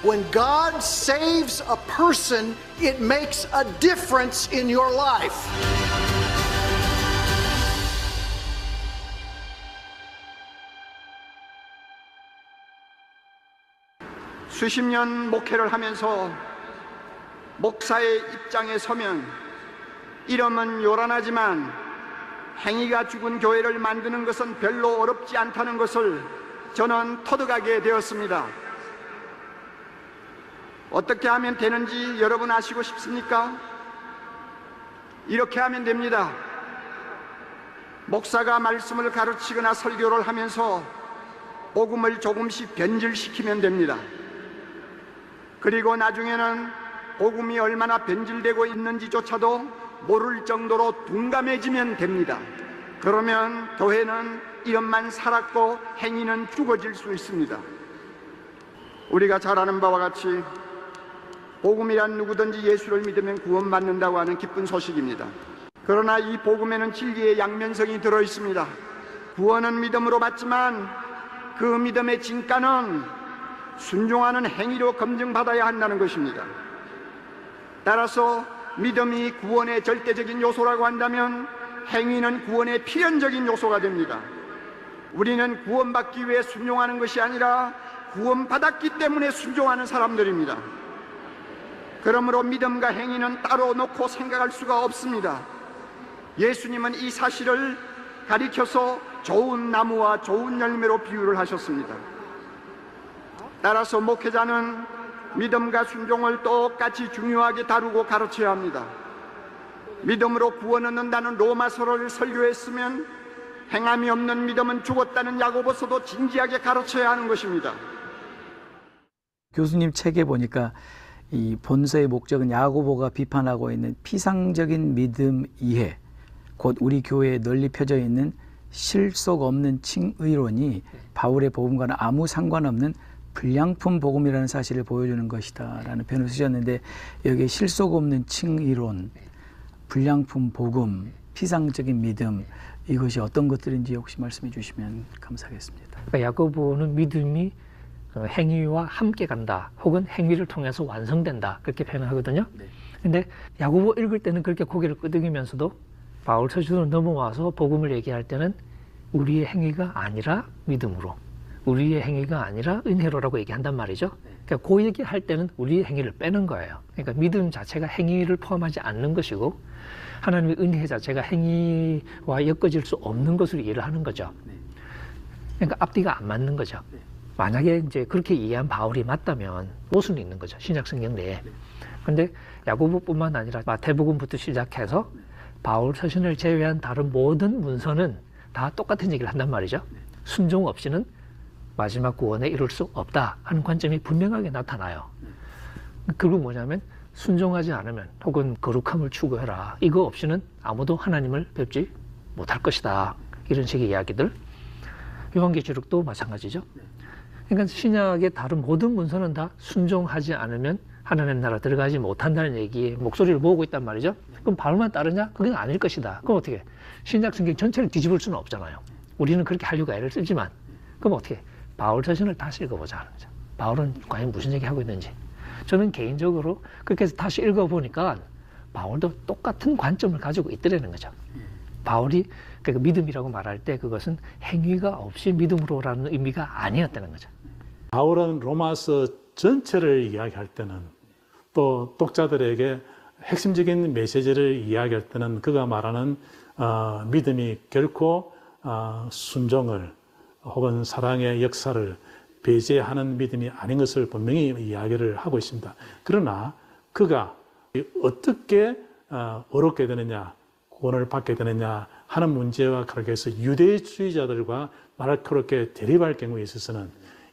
When God saves a person, it makes a difference in your life. 수십 년 목회를 하면서 목사의 입장에 서면 이름은 요란하지만 행위가 죽은 교회를 만드는 것은 별로 어렵지 않다는 것을 저는 터득하게 되었습니다. 어떻게 하면 되는지 여러분 아시고 싶습니까? 이렇게 하면 됩니다. 목사가 말씀을 가르치거나 설교를 하면서 복음을 조금씩 변질시키면 됩니다. 그리고 나중에는 복음이 얼마나 변질되고 있는지조차도 모를 정도로 둔감해지면 됩니다. 그러면 교회는 이름만 살았고 행위는 죽어질 수 있습니다. 우리가 잘 아는 바와 같이 복음이란 누구든지 예수를 믿으면 구원받는다고 하는 기쁜 소식입니다. 그러나 이 복음에는 진리의 양면성이 들어있습니다. 구원은 믿음으로 받지만 그 믿음의 진가는 순종하는 행위로 검증받아야 한다는 것입니다. 따라서 믿음이 구원의 절대적인 요소라고 한다면 행위는 구원의 필연적인 요소가 됩니다. 우리는 구원받기 위해 순종하는 것이 아니라 구원받았기 때문에 순종하는 사람들입니다. 그러므로 믿음과 행위는 따로 놓고 생각할 수가 없습니다. 예수님은 이 사실을 가리켜서 좋은 나무와 좋은 열매로 비유를 하셨습니다. 따라서 목회자는 믿음과 순종을 똑같이 중요하게 다루고 가르쳐야 합니다. 믿음으로 구원 얻는다는 로마서를 설교했으면 행함이 없는 믿음은 죽었다는 야고보서도 진지하게 가르쳐야 하는 것입니다. 교수님 책에 보니까 이 본서의 목적은 야고보가 비판하고 있는 피상적인 믿음 이해, 곧 우리 교회에 널리 펴져 있는 실속 없는 칭의론이 바울의 복음과는 아무 상관없는 불량품 복음이라는 사실을 보여주는 것이다 라는 표현을 쓰셨는데, 여기에 실속 없는 칭의론, 불량품 복음, 피상적인 믿음 이것이 어떤 것들인지 혹시 말씀해 주시면 감사하겠습니다. 그러니까 야고보는 믿음이 행위와 함께 간다, 혹은 행위를 통해서 완성된다, 그렇게 표현하거든요. 근데 야고보 읽을 때는 그렇게 고개를 끄덕이면서도 바울 서신으로 넘어와서 복음을 얘기할 때는 우리의 행위가 아니라 믿음으로, 우리의 행위가 아니라 은혜로라고 얘기한단 말이죠. 그러니까 그 얘기할 때는 우리의 행위를 빼는 거예요. 그러니까 믿음 자체가 행위를 포함하지 않는 것이고, 하나님의 은혜 자체가 행위와 엮어질 수 없는 것으로 이해를 하는 거죠. 그러니까 앞뒤가 안 맞는 거죠. 만약에 이제 그렇게 이해한 바울이 맞다면 모순이 있는 거죠, 신약 성경 내에. 근데 야고보뿐만 아니라 마태복음부터 시작해서 바울 서신을 제외한 다른 모든 문서는 다 똑같은 얘기를 한단 말이죠. 순종 없이는 마지막 구원에 이룰 수 없다 하는 관점이 분명하게 나타나요. 그리고 뭐냐면 순종하지 않으면, 혹은 거룩함을 추구해라, 이거 없이는 아무도 하나님을 뵙지 못할 것이다, 이런 식의 이야기들. 요한계시록도 마찬가지죠. 그러니까 신약의 다른 모든 문서는 다 순종하지 않으면 하나님 나라 들어가지 못한다는 얘기에 목소리를 모으고 있단 말이죠. 그럼 바울만 따르냐? 그건 아닐 것이다. 그럼 어떻게? 신약 성경 전체를 뒤집을 수는 없잖아요. 우리는 그렇게 하려고 애를 쓰지만, 그럼 어떻게? 바울 서신을 다시 읽어보자 하는 거죠. 바울은 과연 무슨 얘기하고 있는지. 저는 개인적으로 그렇게 해서 다시 읽어보니까 바울도 똑같은 관점을 가지고 있더라는 거죠. 바울이 그러니까 믿음이라고 말할 때 그것은 행위가 없이 믿음으로라는 의미가 아니었다는 거죠. 바울은 로마서 전체를 이야기할 때는, 또 독자들에게 핵심적인 메시지를 이야기할 때는 그가 말하는 믿음이 결코 순종을 혹은 사랑의 역사를 배제하는 믿음이 아닌 것을 분명히 이야기를 하고 있습니다. 그러나 그가 어떻게 어렵게 되느냐, 구원을 받게 되느냐 하는 문제와 관계해서 유대주의자들과 말할그렇게 대립할 경우에 있어서는,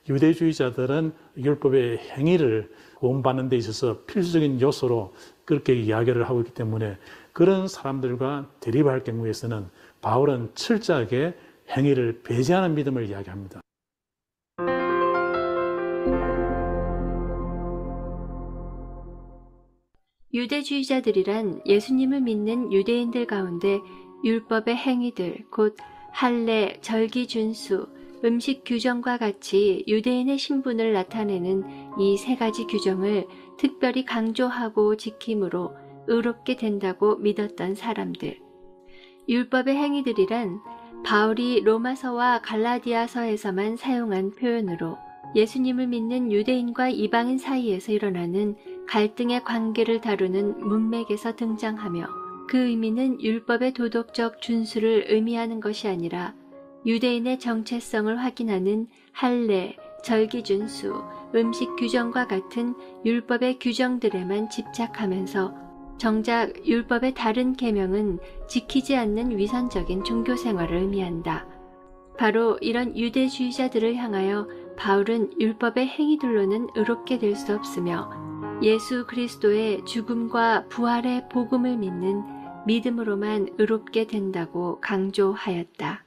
유대주의자들은 율법의 행위를 구원받는 데 있어서 필수적인 요소로 그렇게 이야기를 하고 있기 때문에 그런 사람들과 대립할 경우에서는 바울은 철저하게 행위를 배제하는 믿음을 이야기합니다. 유대주의자들이란 예수님을 믿는 유대인들 가운데 율법의 행위들, 곧 할례, 절기 준수, 음식 규정과 같이 유대인의 신분을 나타내는 이 세 가지 규정을 특별히 강조하고 지킴으로 의롭게 된다고 믿었던 사람들. 율법의 행위들이란 바울이 로마서와 갈라디아서에서만 사용한 표현으로 예수님을 믿는 유대인과 이방인 사이에서 일어나는 갈등의 관계를 다루는 문맥에서 등장하며, 그 의미는 율법의 도덕적 준수를 의미하는 것이 아니라 유대인의 정체성을 확인하는 할례, 절기 준수, 음식 규정과 같은 율법의 규정들에만 집착하면서, 정작 율법의 다른 계명은 지키지 않는 위선적인 종교 생활을 의미한다. 바로 이런 유대주의자들을 향하여 바울은 율법의 행위들로는 의롭게 될 수 없으며 예수 그리스도의 죽음과 부활의 복음을 믿는 믿음으로만 의롭게 된다고 강조하였다.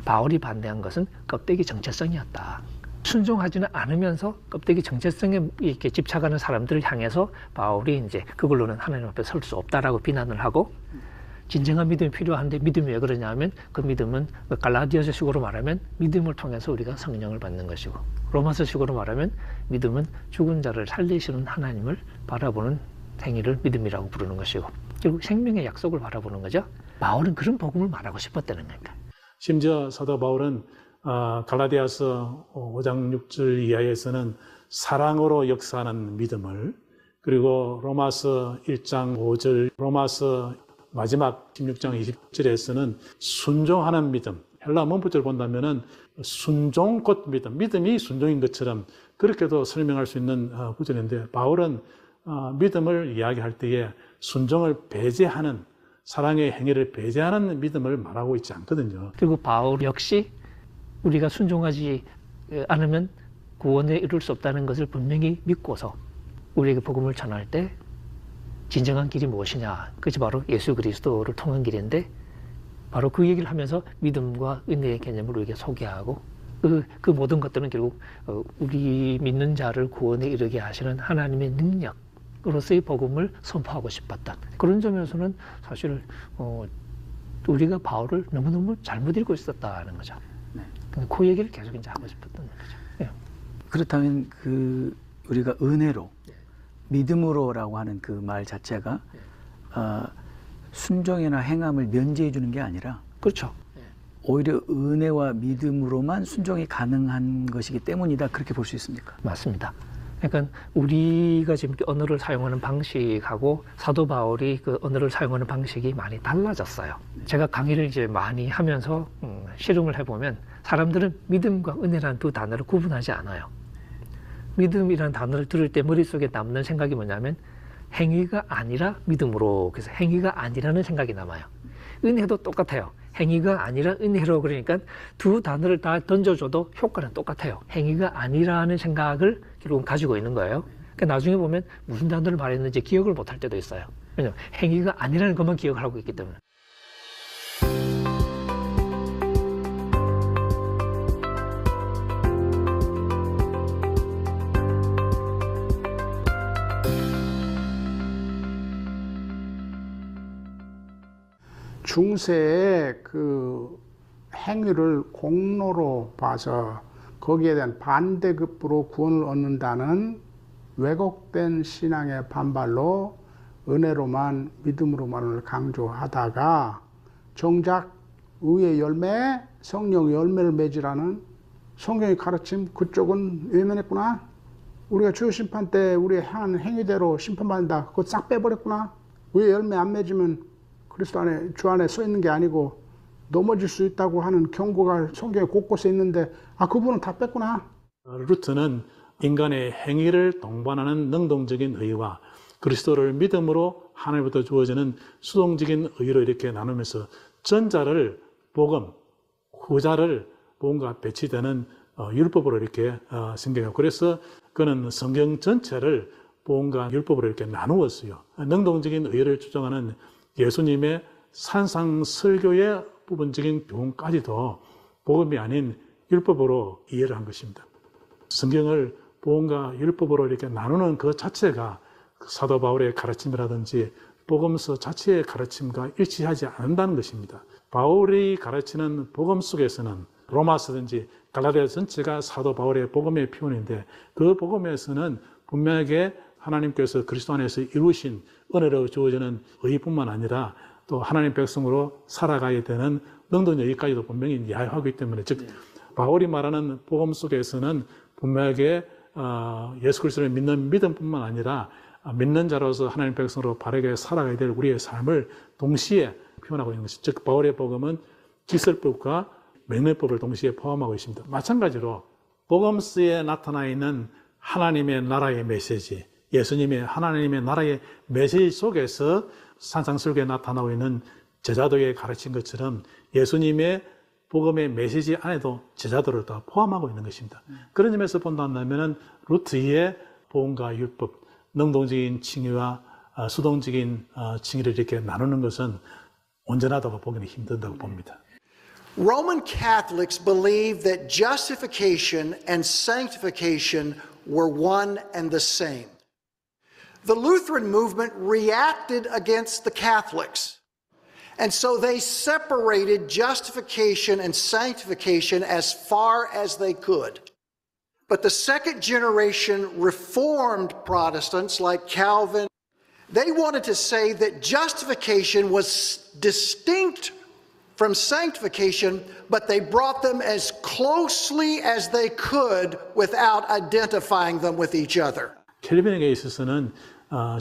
바울이 반대한 것은 껍데기 정체성이었다. 순종하지는 않으면서 껍데기 정체성에 이렇게 집착하는 사람들을 향해서 바울이 이제 그걸로는 하나님 앞에 설 수 없다라고 비난을 하고, 진정한 믿음이 필요한데 믿음이 왜 그러냐면 그 믿음은 갈라디아서식으로 말하면 믿음을 통해서 우리가 성령을 받는 것이고, 로마서식으로 말하면 믿음은 죽은 자를 살리시는 하나님을 바라보는 행위를 믿음이라고 부르는 것이고, 결국 생명의 약속을 바라보는 거죠. 바울은 그런 복음을 말하고 싶었다는 겁니다. 심지어 사도 바울은 갈라디아서 5장 6절 이하에서는 사랑으로 역사하는 믿음을, 그리고 로마서 1장 5절, 로마서 마지막 16장 20절에서는 순종하는 믿음, 헬라 문법을 본다면은 순종 곧 믿음, 믿음이 순종인 것처럼 그렇게도 설명할 수 있는 구절인데, 바울은 믿음을 이야기할 때에 순종을 배제하는, 사랑의 행위를 배제하는 믿음을 말하고 있지 않거든요. 그리고 바울 역시 우리가 순종하지 않으면 구원에 이룰 수 없다는 것을 분명히 믿고서 우리에게 복음을 전할 때 진정한 길이 무엇이냐, 그것이 바로 예수 그리스도를 통한 길인데, 바로 그 얘기를 하면서 믿음과 은혜의 개념을 우리에게 소개하고, 그 모든 것들은 결국 우리 믿는 자를 구원에 이르게 하시는 하나님의 능력으로서의 복음을 선포하고 싶었다. 그런 점에서는 사실 또 우리가 바울을 너무너무 잘못 읽고 있었다는 거죠. 근데 그 얘기를 계속 이제 하고 싶었던 거죠. 예. 그렇다면 우리가 은혜로, 믿음으로라고 하는 그 말 자체가 순종이나 행함을 면제해 주는 게 아니라, 그렇죠. 오히려 은혜와 믿음으로만 순종이 가능한 것이기 때문이다, 그렇게 볼 수 있습니까? 맞습니다. 그러니까 우리가 지금 언어를 사용하는 방식하고 사도 바울이 그 언어를 사용하는 방식이 많이 달라졌어요. 제가 강의를 이제 많이 하면서 실험을 해보면 사람들은 믿음과 은혜라는 두 단어를 구분하지 않아요. 믿음이라는 단어를 들을 때 머릿속에 남는 생각이 뭐냐면 행위가 아니라 믿음으로, 그래서 행위가 아니라는 생각이 남아요. 은혜도 똑같아요. 행위가 아니라 은혜로, 그러니까 두 단어를 다 던져줘도 효과는 똑같아요. 행위가 아니라는 생각을 결국은 가지고 있는 거예요. 그러니까 나중에 보면 무슨 단어를 말했는지 기억을 못할 때도 있어요. 왜냐하면 행위가 아니라는 것만 기억을 하고 있기 때문에. 중세의 그 행위를 공로로 봐서 거기에 대한 반대급부로 구원을 얻는다는 왜곡된 신앙의 반발로 은혜로만, 믿음으로만을 강조하다가 정작 의의 열매, 성령 열매를 맺으라는 성경의 가르침, 그쪽은 외면했구나. 우리가 주의 심판 때 우리의 한 행위대로 심판받는다, 그거 싹 빼버렸구나. 의의 열매 안 맺으면 그리스도 안에, 주 안에 서 있는 게 아니고 넘어질 수 있다고 하는 경고가 성경에 곳곳에 있는데, 아, 그분은 다 뺐구나. 루트는 인간의 행위를 동반하는 능동적인 의와 그리스도를 믿음으로 하나님부터 주어지는 수동적인 의로 이렇게 나누면서 전자를 복음, 후자를 뭔가 배치되는 율법으로 이렇게 생겨요. 그래서 그는 성경 전체를 뭔가 율법으로 이렇게 나누었어요. 능동적인 의를 주장하는 예수님의 산상설교의 부분적인 교훈까지도 복음이 아닌 율법으로 이해를 한 것입니다. 성경을 복음과 율법으로 이렇게 나누는 그 자체가 사도 바울의 가르침이라든지 복음서 자체의 가르침과 일치하지 않는다는 것입니다. 바울이 가르치는 복음 속에서는 로마서든지 갈라디아 전체가 사도 바울의 복음의 표현인데, 그 복음에서는 분명하게 하나님께서 그리스도 안에서 이루신 은혜로 주어지는 의뿐만 아니라 또 하나님 백성으로 살아가야 되는 능동적 의까지도 분명히 이야기하고 있기 때문에, 즉 바울이 말하는 복음 속에서는 분명하게 예수 그리스도를 믿는 믿음뿐만 아니라 믿는 자로서 하나님 백성으로 바르게 살아가야 될 우리의 삶을 동시에 표현하고 있는 것이죠. 즉 바울의 복음은 기설법과 맹례법을 동시에 포함하고 있습니다. 마찬가지로 복음서에 나타나 있는 하나님의 나라의 메시지, 예수님의 하나님의 나라의 메시지 속에서 산상설교에 나타나고 있는 제자도에 가르친 것처럼 예수님의 복음의 메시지 안에도 제자도를 다 포함하고 있는 것입니다. 그런 점에서 본다면 루트의 복음과 율법, 능동적인 칭의와 수동적인 칭의를 이렇게 나누는 것은 온전하다고 보기는 힘든다고 봅니다. Roman Catholics believe that justification and sanctification were one and the same. The Lutheran movement reacted against the Catholics, and so they separated justification and sanctification as far as they could. But the second generation Reformed Protestants like Calvin, they wanted to say that justification was distinct from sanctification, but they brought them as closely as they could without identifying them with each other. 켈빈에게 있어서는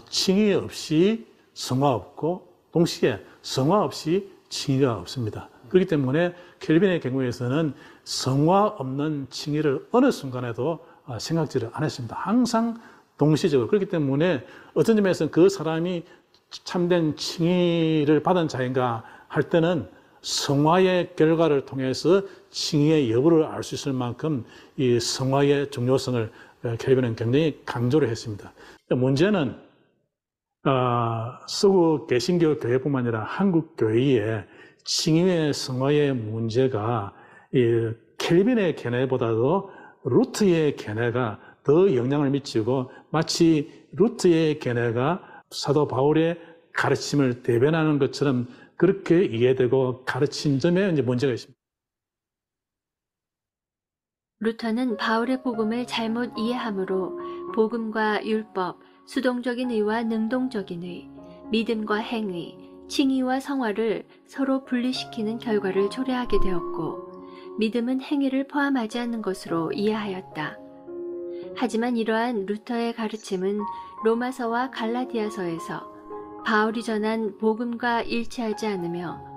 칭의 없이 성화 없고 동시에 성화 없이 칭의가 없습니다. 그렇기 때문에 켈빈의 경우에서는 성화 없는 칭의를 어느 순간에도 생각지를 않았습니다. 항상 동시적으로. 그렇기 때문에 어떤 점에서는 그 사람이 참된 칭의를 받은 자인가 할 때는 성화의 결과를 통해서 칭의의 여부를 알 수 있을 만큼 이 성화의 중요성을 켈빈은 굉장히 강조를 했습니다. 문제는 서구 개신교 교회뿐만 아니라 한국 교회의 칭의의 성화의 문제가 이 켈빈의 견해보다도 루트의 견해가 더 영향을 미치고, 마치 루트의 견해가 사도 바울의 가르침을 대변하는 것처럼 그렇게 이해되고 가르친 점에 이제 문제가 있습니다. 루터는 바울의 복음을 잘못 이해함으로 복음과 율법, 수동적인 의와 능동적인 의, 믿음과 행위, 칭의와 성화를 서로 분리시키는 결과를 초래하게 되었고, 믿음은 행위를 포함하지 않는 것으로 이해하였다. 하지만 이러한 루터의 가르침은 로마서와 갈라디아서에서 바울이 전한 복음과 일치하지 않으며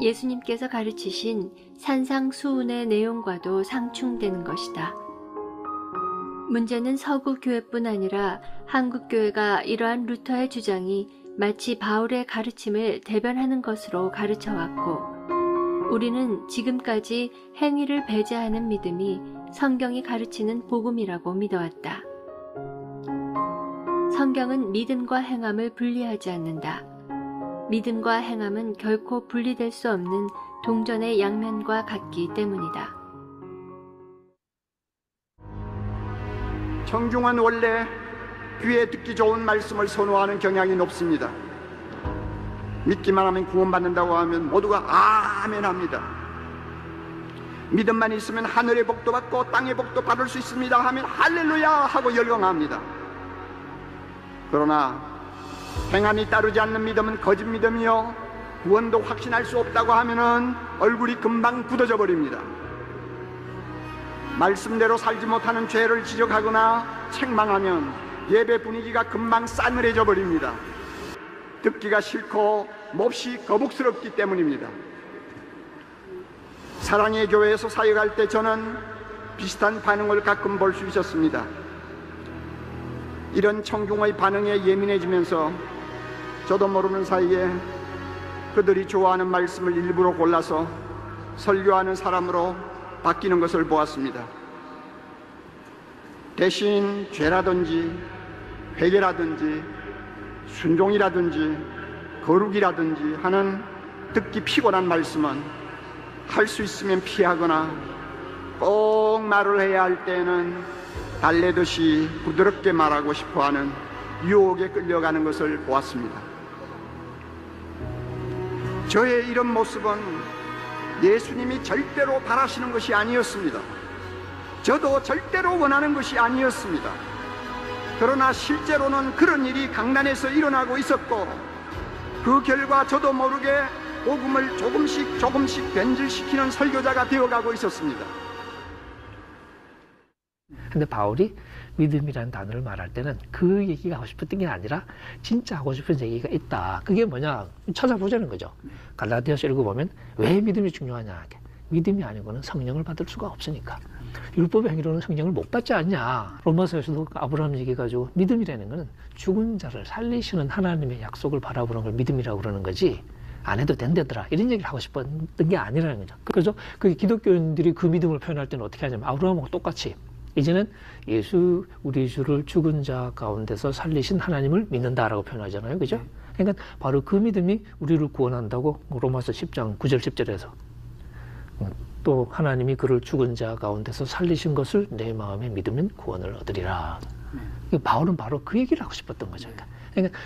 예수님께서 가르치신 산상수훈의 내용과도 상충되는 것이다. 문제는 서구 교회뿐 아니라 한국 교회가 이러한 루터의 주장이 마치 바울의 가르침을 대변하는 것으로 가르쳐왔고, 우리는 지금까지 행위를 배제하는 믿음이 성경이 가르치는 복음이라고 믿어왔다. 성경은 믿음과 행함을 분리하지 않는다. 믿음과 행함은 결코 분리될 수 없는 동전의 양면과 같기 때문이다. 청중은 원래 귀에 듣기 좋은 말씀을 선호하는 경향이 높습니다. 믿기만 하면 구원받는다고 하면 모두가 아멘 합니다. 믿음만 있으면 하늘의 복도 받고 땅의 복도 받을 수 있습니다 하면 할렐루야 하고 열광합니다. 그러나 행함이 따르지 않는 믿음은 거짓 믿음이요, 구원도 확신할 수 없다고 하면은 얼굴이 금방 굳어져 버립니다. 말씀대로 살지 못하는 죄를 지적하거나 책망하면 예배 분위기가 금방 싸늘해져 버립니다. 듣기가 싫고 몹시 거북스럽기 때문입니다. 사랑의 교회에서 사역할 때 저는 비슷한 반응을 가끔 볼 수 있었습니다. 이런 청중의 반응에 예민해지면서 저도 모르는 사이에 그들이 좋아하는 말씀을 일부러 골라서 설교하는 사람으로 바뀌는 것을 보았습니다. 대신 죄라든지 회개라든지 순종이라든지 거룩이라든지 하는 듣기 피곤한 말씀은 할 수 있으면 피하거나 꼭 말을 해야 할 때에는 달래듯이 부드럽게 말하고 싶어하는 유혹에 끌려가는 것을 보았습니다. 저의 이런 모습은 예수님이 절대로 바라시는 것이 아니었습니다. 저도 절대로 원하는 것이 아니었습니다. 그러나 실제로는 그런 일이 강단에서 일어나고 있었고, 그 결과 저도 모르게 복음을 조금씩 변질시키는 설교자가 되어가고 있었습니다. 근데 바울이 믿음이라는 단어를 말할 때는 그 얘기가 하고 싶었던 게 아니라 진짜 하고 싶은 얘기가 있다. 그게 뭐냐? 찾아보자는 거죠. 갈라디아서 읽어보면 왜 믿음이 중요하냐? 믿음이 아니고는 성령을 받을 수가 없으니까. 율법의 행위로는 성령을 못 받지 않냐? 로마서에서도 아브라함 얘기 가지고 믿음이라는 거는 죽은 자를 살리시는 하나님의 약속을 바라보는 걸 믿음이라고 그러는 거지, 안 해도 된다더라 이런 얘기를 하고 싶었던 게 아니라는 거죠. 그래서 그 기독교인들이 그 믿음을 표현할 때는 어떻게 하냐면 아브라함하고 똑같이 이제는 예수, 우리 주를 죽은 자 가운데서 살리신 하나님을 믿는다라고 표현하잖아요. 그죠? 그러니까 바로 그 믿음이 우리를 구원한다고 로마서 10장 9절 10절에서 또 하나님이 그를 죽은 자 가운데서 살리신 것을 내 마음에 믿으면 구원을 얻으리라. 바울은 바로 그 얘기를 하고 싶었던 거죠. 그러니까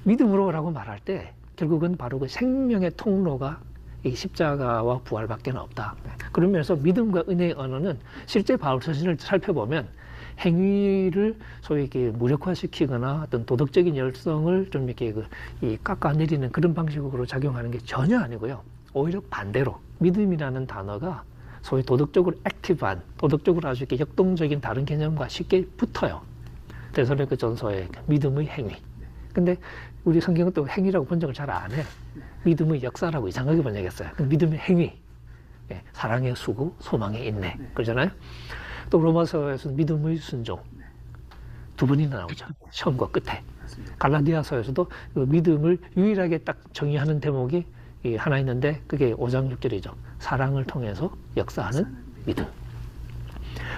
믿음으로라고 말할 때 결국은 바로 그 생명의 통로가 이 십자가와 부활밖에 없다. 그러면서 믿음과 은혜의 언어는 실제 바울 서신을 살펴보면 행위를 소위 이렇게 무력화시키거나 어떤 도덕적인 열성을 좀 이렇게 깎아내리는 그런 방식으로 작용하는 게 전혀 아니고요. 오히려 반대로 믿음이라는 단어가 소위 도덕적으로 액티브한, 도덕적으로 아주 이렇게 역동적인 다른 개념과 쉽게 붙어요. 데살로니가 전서의 믿음의 행위. 근데 우리 성경은 또 행위라고 번역을 잘 안 해. 믿음의 역사라고 이상하게 번역했어요. 믿음의 행위, 사랑의 수고, 소망의 인내, 그러잖아요. 또 로마서에서는 믿음의 순종 두 번이나 나오죠. 처음과 끝에. 갈라디아서에서도 그 믿음을 유일하게 딱 정의하는 대목이 하나 있는데 그게 5장 6절이죠. 사랑을 통해서 역사하는 믿음.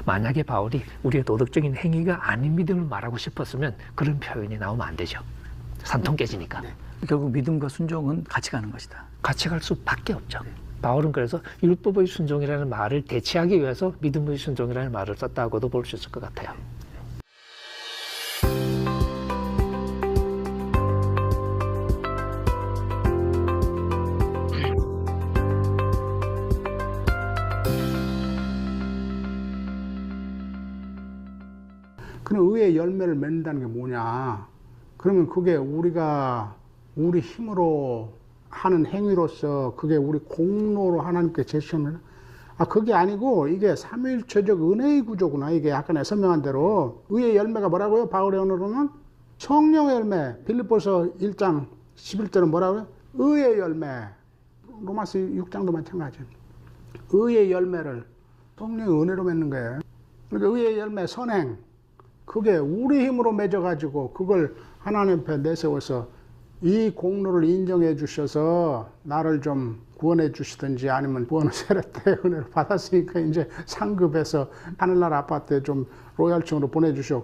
만약에 바울이 우리의 도덕적인 행위가 아닌 믿음을 말하고 싶었으면 그런 표현이 나오면 안 되죠. 산통 깨지니까. 결국 믿음과 순종은 같이 가는 것이다. 같이 갈 수밖에 없죠. 바울은 그래서 율법의 순종이라는 말을 대체하기 위해서 믿음의 순종이라는 말을 썼다고도 볼 수 있을 것 같아요. 열매를 맺는다는 게 뭐냐? 그러면 그게 우리가 우리 힘으로 하는 행위로서 그게 우리 공로로 하나님께 제시하면 그게 아니고 이게 삼위일체적 은혜의 구조구나. 이게 아까 내가 설명한 대로 의의 열매가 뭐라고요? 바울의 언어로는 성령의 열매. 빌립보서 1장 11절은 뭐라고요? 의의 열매. 로마서 6장도 마찬가지예요. 의의 열매를 성령의 은혜로 맺는 거예요. 그러니까 의의 열매 선행. 그게 우리 힘으로 맺어가지고 그걸 하나님 앞에 내세워서 이 공로를 인정해 주셔서 나를 좀 구원해 주시든지 아니면 부어노스아이레스 은혜를 받았으니까 이제 상급해서 하늘나라 아파트에 좀 로얄층으로 보내주셔.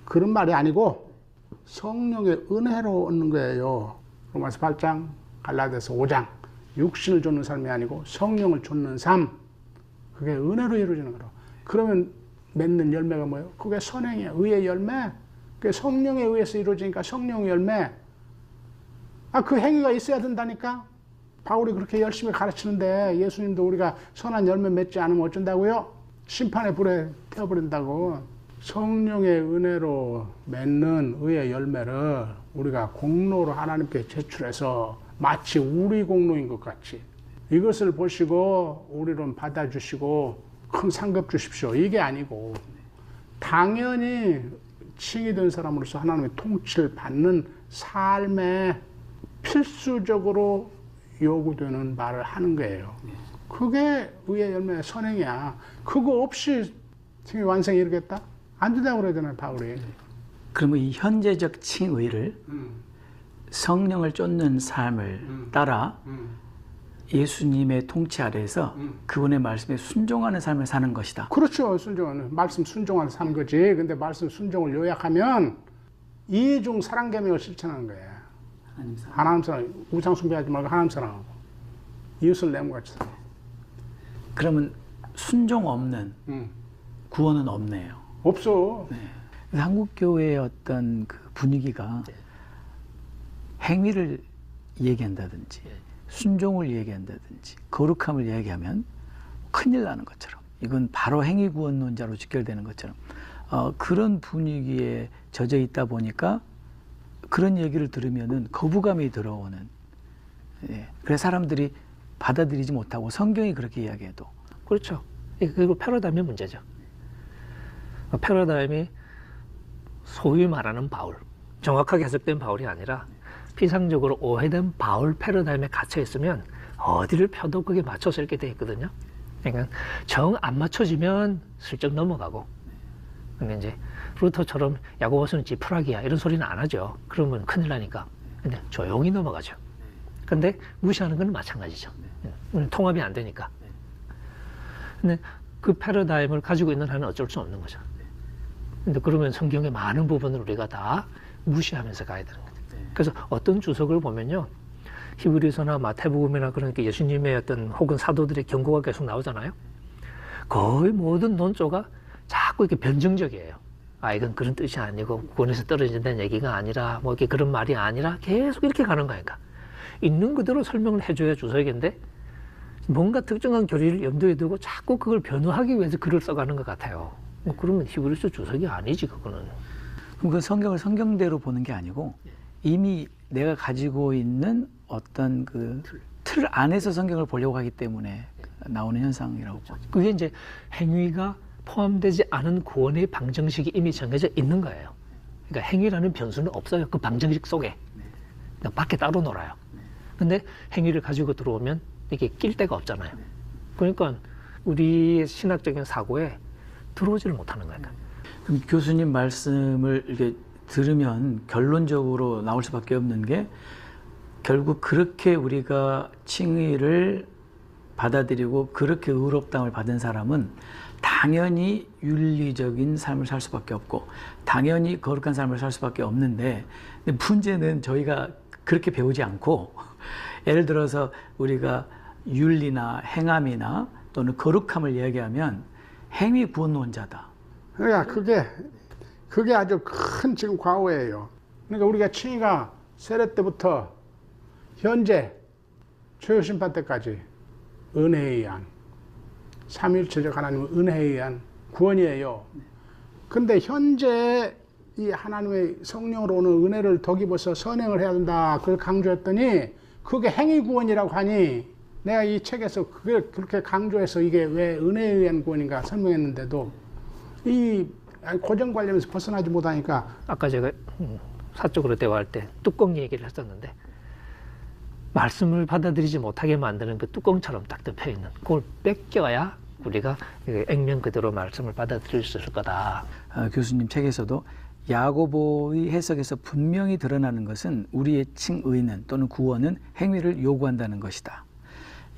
그런 말이 아니고 성령의 은혜로 얻는 거예요. 로마서 8장, 갈라디아서 5장. 육신을 좇는 삶이 아니고 성령을 좇는 삶. 그게 은혜로 이루어지는 거로. 그러면 맺는 열매가 뭐예요? 그게 선행이에요. 의의 열매. 그게 성령에 의해서 이루어지니까 성령의 열매. 그 행위가 있어야 된다니까? 바울이 그렇게 열심히 가르치는데 예수님도 우리가 선한 열매 맺지 않으면 어쩐다고요? 심판의 불에 태워버린다고. 성령의 은혜로 맺는 의의 열매를 우리가 공로로 하나님께 제출해서 마치 우리 공로인 것 같이 이것을 보시고 우리를 받아주시고 큰 상급 주십시오. 이게 아니고 당연히 칭이 된 사람으로서 하나님의 통치를 받는 삶에 필수적으로 요구되는 말을 하는 거예요. 그게 의의 열매의 선행이야. 그거 없이 칭의 완성에 이르겠다? 안 된다고 그러잖아요, 바울이. 그러면 이 현재적 칭의를 성령을 쫓는 삶을 따라 예수님의 통치 아래에서 그분의 말씀에 순종하는 삶을 사는 것이다. 그렇죠. 순종하는 말씀 순종하는 사는 거지. 근데 말씀 순종을 요약하면 이중 사랑 계명을 실천하는 거예요. 하나님 사랑, 우상 숭배하지 말고 하나님 사랑하고 이웃을 내모같이 사랑. 그러면 순종 없는 구원은 없네요. 없어. 네. 한국 교회의 어떤 그 분위기가 행위를 얘기한다든지 순종을 얘기한다든지 거룩함을 얘기하면 큰일 나는 것처럼 이건 바로 행위 구원론자로 직결되는 것처럼 그런 분위기에 젖어 있다 보니까 그런 얘기를 들으면은 거부감이 들어오는. 그래서 사람들이 받아들이지 못하고 성경이 그렇게 이야기해도. 그렇죠. 그리고 패러다임의 문제죠. 패러다임이 소위 말하는 바울, 정확하게 해석된 바울이 아니라 피상적으로 오해된 바울 패러다임에 갇혀 있으면 어디를 펴도 그게 맞춰서 이렇게 돼 있거든요. 그러니까 정 안 맞춰지면 슬쩍 넘어가고. 근데 이제 루터처럼 야고보서는 지푸라기야 이런 소리는 안 하죠. 그러면 큰일 나니까. 근데 조용히 넘어가죠. 근데 무시하는 건 마찬가지죠. 통합이 안 되니까. 근데 그 패러다임을 가지고 있는 한은 어쩔 수 없는 거죠. 근데 그러면 성경의 많은 부분을 우리가 다 무시하면서 가야 되는 거죠. 그래서 어떤 주석을 보면요. 히브리서나 마태복음이나 그러니까 예수님의 어떤 혹은 사도들의 경고가 계속 나오잖아요. 거의 모든 논조가 자꾸 이렇게 변증적이에요. 이건 그런 뜻이 아니고 구원에서 떨어진다는 얘기가 아니라 뭐 이렇게 그런 말이 아니라 계속 이렇게 가는 거니까 있는 그대로 설명을 해줘야 주석인데 뭔가 특정한 교리를 염두에 두고 자꾸 그걸 변호하기 위해서 글을 써가는 것 같아요. 그러면 히브리서 주석이 아니지 그거는. 그럼 그 성경을 성경대로 보는 게 아니고 이미 내가 가지고 있는 어떤 그 틀 안에서 성경을 보려고 하기 때문에 나오는 현상이라고 보죠. 그게 이제 행위가 포함되지 않은 구원의 방정식이 이미 정해져 있는 거예요. 그러니까 행위라는 변수는 없어요. 그 방정식 속에. 그러니까 밖에 따로 놀아요. 근데 행위를 가지고 들어오면 이게 낄 데가 없잖아요. 그러니까 우리의 신학적인 사고에 들어오지를 못하는 거예요. 그럼 교수님 말씀을 이렇게 들으면 결론적으로 나올 수밖에 없는 게 결국 그렇게 우리가 칭의를 받아들이고 그렇게 의롭다움을 받은 사람은 당연히 윤리적인 삶을 살 수밖에 없고 당연히 거룩한 삶을 살 수밖에 없는데 근데 문제는 저희가 그렇게 배우지 않고 예를 들어서 우리가 윤리나 행함이나 또는 거룩함을 이야기하면 행위 구원론자다. 그러니까 그게 아주 큰 지금 과오예요. 그러니까 우리가 칭의가 세례 때부터 현재 최후 심판 때까지 은혜에 의한 삼위일체적 하나님의 은혜에 의한 구원이에요. 근데 현재 이 하나님의 성령으로 오는 은혜를 덧입어서 선행을 해야 된다. 그걸 강조했더니 그게 행위 구원이라고 하니 내가 이 책에서 그걸 그렇게 강조해서 이게 왜 은혜에 의한 구원인가 설명했는데도 이 고정 관념에서 벗어나지 못하니까 아까 제가 사적으로 대화할 때 뚜껑 얘기를 했었는데 말씀을 받아들이지 못하게 만드는 그 뚜껑처럼 딱 덮여 있는 그걸 뺏겨야 우리가 액면 그대로 말씀을 받아들일 수 있을 거다. 교수님 책에서도 야고보의 해석에서 분명히 드러나는 것은 우리의 칭의는 또는 구원은 행위를 요구한다는 것이다.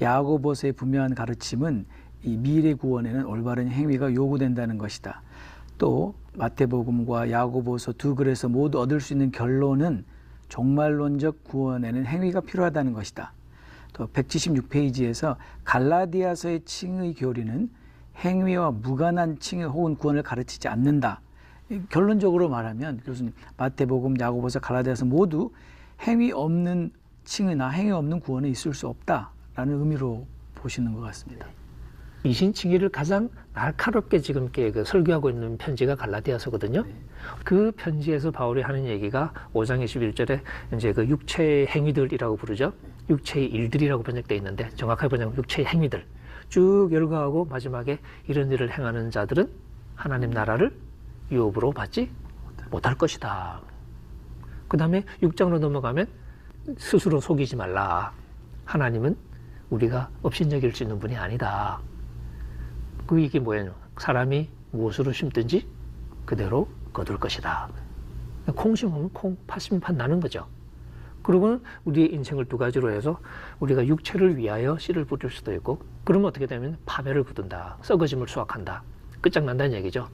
야고보서의 분명한 가르침은 이 미래 구원에는 올바른 행위가 요구된다는 것이다. 또 마태복음과 야고보서 두 글에서 모두 얻을 수 있는 결론은 종말론적 구원에는 행위가 필요하다는 것이다. 또 176페이지에서 갈라디아서의 칭의 교리는 행위와 무관한 칭의 혹은 구원을 가르치지 않는다. 결론적으로 말하면 교수님 마태복음, 야고보서, 갈라디아서 모두 행위 없는 칭의나 행위 없는 구원은 있을 수 없다라는 의미로 보시는 것 같습니다. 이신칭의를 가장 날카롭게 지금 그 설교하고 있는 편지가 갈라디아서거든요. 그 편지에서 바울이 하는 얘기가 5장 21절에 이제 그 육체의 행위들이라고 부르죠. 육체의 일들이라고 번역되어 있는데 정확하게 번역하면 육체의 행위들 쭉 열거하고 마지막에 이런 일을 행하는 자들은 하나님 나라를 유업으로 받지 못할 것이다. 그 다음에 6장으로 넘어가면 스스로 속이지 말라. 하나님은 우리가 업신여길 수 있는 분이 아니다. 그 이게 뭐예요? 사람이 무엇으로 심든지 그대로 거둘 것이다. 콩 심으면 콩, 팥 심으면 팥 나는 거죠. 그리고는 우리의 인생을 두 가지로 해서 우리가 육체를 위하여 씨를 뿌릴 수도 있고, 그러면 어떻게 되면 파멸을 거둔다. 썩어짐을 수확한다. 끝장난다는 얘기죠.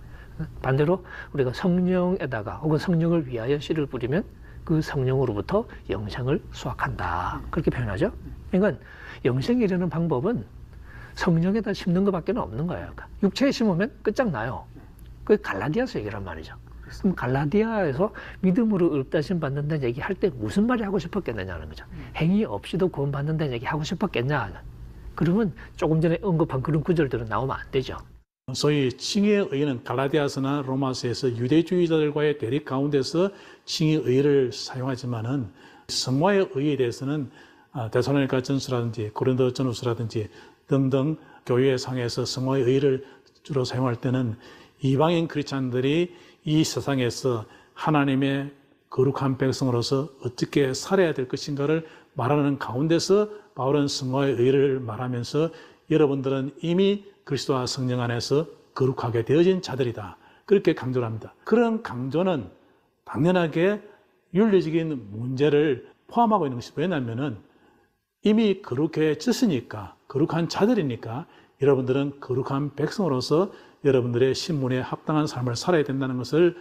반대로 우리가 성령에다가 혹은 성령을 위하여 씨를 뿌리면 그 성령으로부터 영생을 수확한다. 그렇게 표현하죠. 그러니까 영생에 이르는 방법은 성령에다 심는 것밖에 없는 거예요. 그러니까 육체에 심으면 끝장나요. 그게 갈라디아서 얘기란 말이죠. 그럼 갈라디아에서 믿음으로 의롭다심 받는다는 얘기 할 때 무슨 말이 하고 싶었겠느냐는 거죠. 행위 없이도 구원 받는다는 얘기 하고 싶었겠냐. 그러면 조금 전에 언급한 그런 구절들은 나오면 안 되죠. 소위 칭의의 의는 갈라디아서나 로마서에서 유대주의자들과의 대립 가운데서 칭의의 의를 사용하지만은 성화의 의에 대해서는 데살로니가 전서라든지 고린도 전후서라든지 등등 교회 상에서 성화의 의를 주로 사용할 때는 이방인 크리스찬들이 이 세상에서 하나님의 거룩한 백성으로서 어떻게 살아야 될 것인가를 말하는 가운데서 바울은 성화의 의를 말하면서 여러분들은 이미 그리스도와 성령 안에서 거룩하게 되어진 자들이다. 그렇게 강조를 합니다. 그런 강조는 당연하게 윤리적인 문제를 포함하고 있는 것이 왜냐하면 이미 거룩해졌으니까, 거룩한 자들이니까 여러분들은 거룩한 백성으로서 여러분들의 신분에 합당한 삶을 살아야 된다는 것을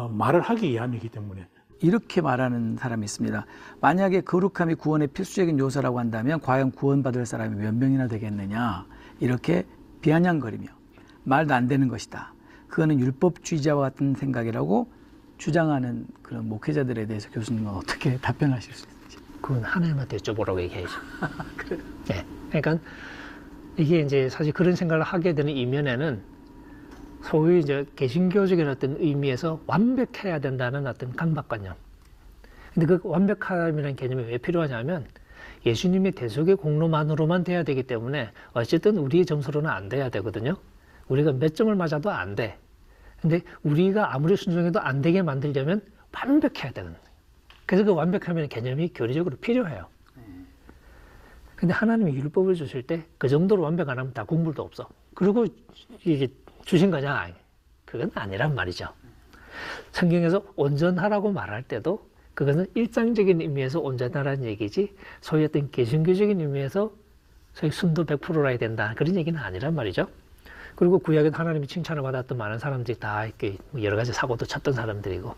말을 하기 위함이기 때문에. 이렇게 말하는 사람이 있습니다. 만약에 거룩함이 구원의 필수적인 요소라고 한다면 과연 구원받을 사람이 몇 명이나 되겠느냐, 이렇게 비아냥거리며 말도 안 되는 것이다. 그거는 율법주의자와 같은 생각이라고 주장하는 그런 목회자들에 대해서 교수님은 어떻게 답변하실 수 있는지. 그건 하나님한테 여쭤보라고 얘기해야죠. 그래요? 네. 그러니까 이게 이제 사실 그런 생각을 하게 되는 이면에는 소위 이제 개신교적인 어떤 의미에서 완벽해야 된다는 어떤 강박관념. 근데 그 완벽함이라는 개념이 왜 필요하냐면 예수님의 대속의 공로만으로만 돼야 되기 때문에 어쨌든 우리의 점수로는 안 돼야 되거든요. 우리가 몇 점을 맞아도 안 돼. 근데 우리가 아무리 순종해도 안 되게 만들려면 완벽해야 되는 거예요. 그래서 그 완벽함이라는 개념이 교리적으로 필요해요. 근데 하나님이 율법을 주실 때 그 정도로 완벽 안 하면 다 국물도 없어. 그리고 이게 주신 거냐? 그건 아니란 말이죠. 성경에서 온전하라고 말할 때도 그것은 일상적인 의미에서 온전하라는 얘기지 소위 어떤 개신교적인 의미에서 소위 순도 100%라 해야 된다. 그런 얘기는 아니란 말이죠. 그리고 구약에 하나님이 칭찬을 받았던 많은 사람들이 다 이렇게 여러 가지 사고도 쳤던 사람들이고,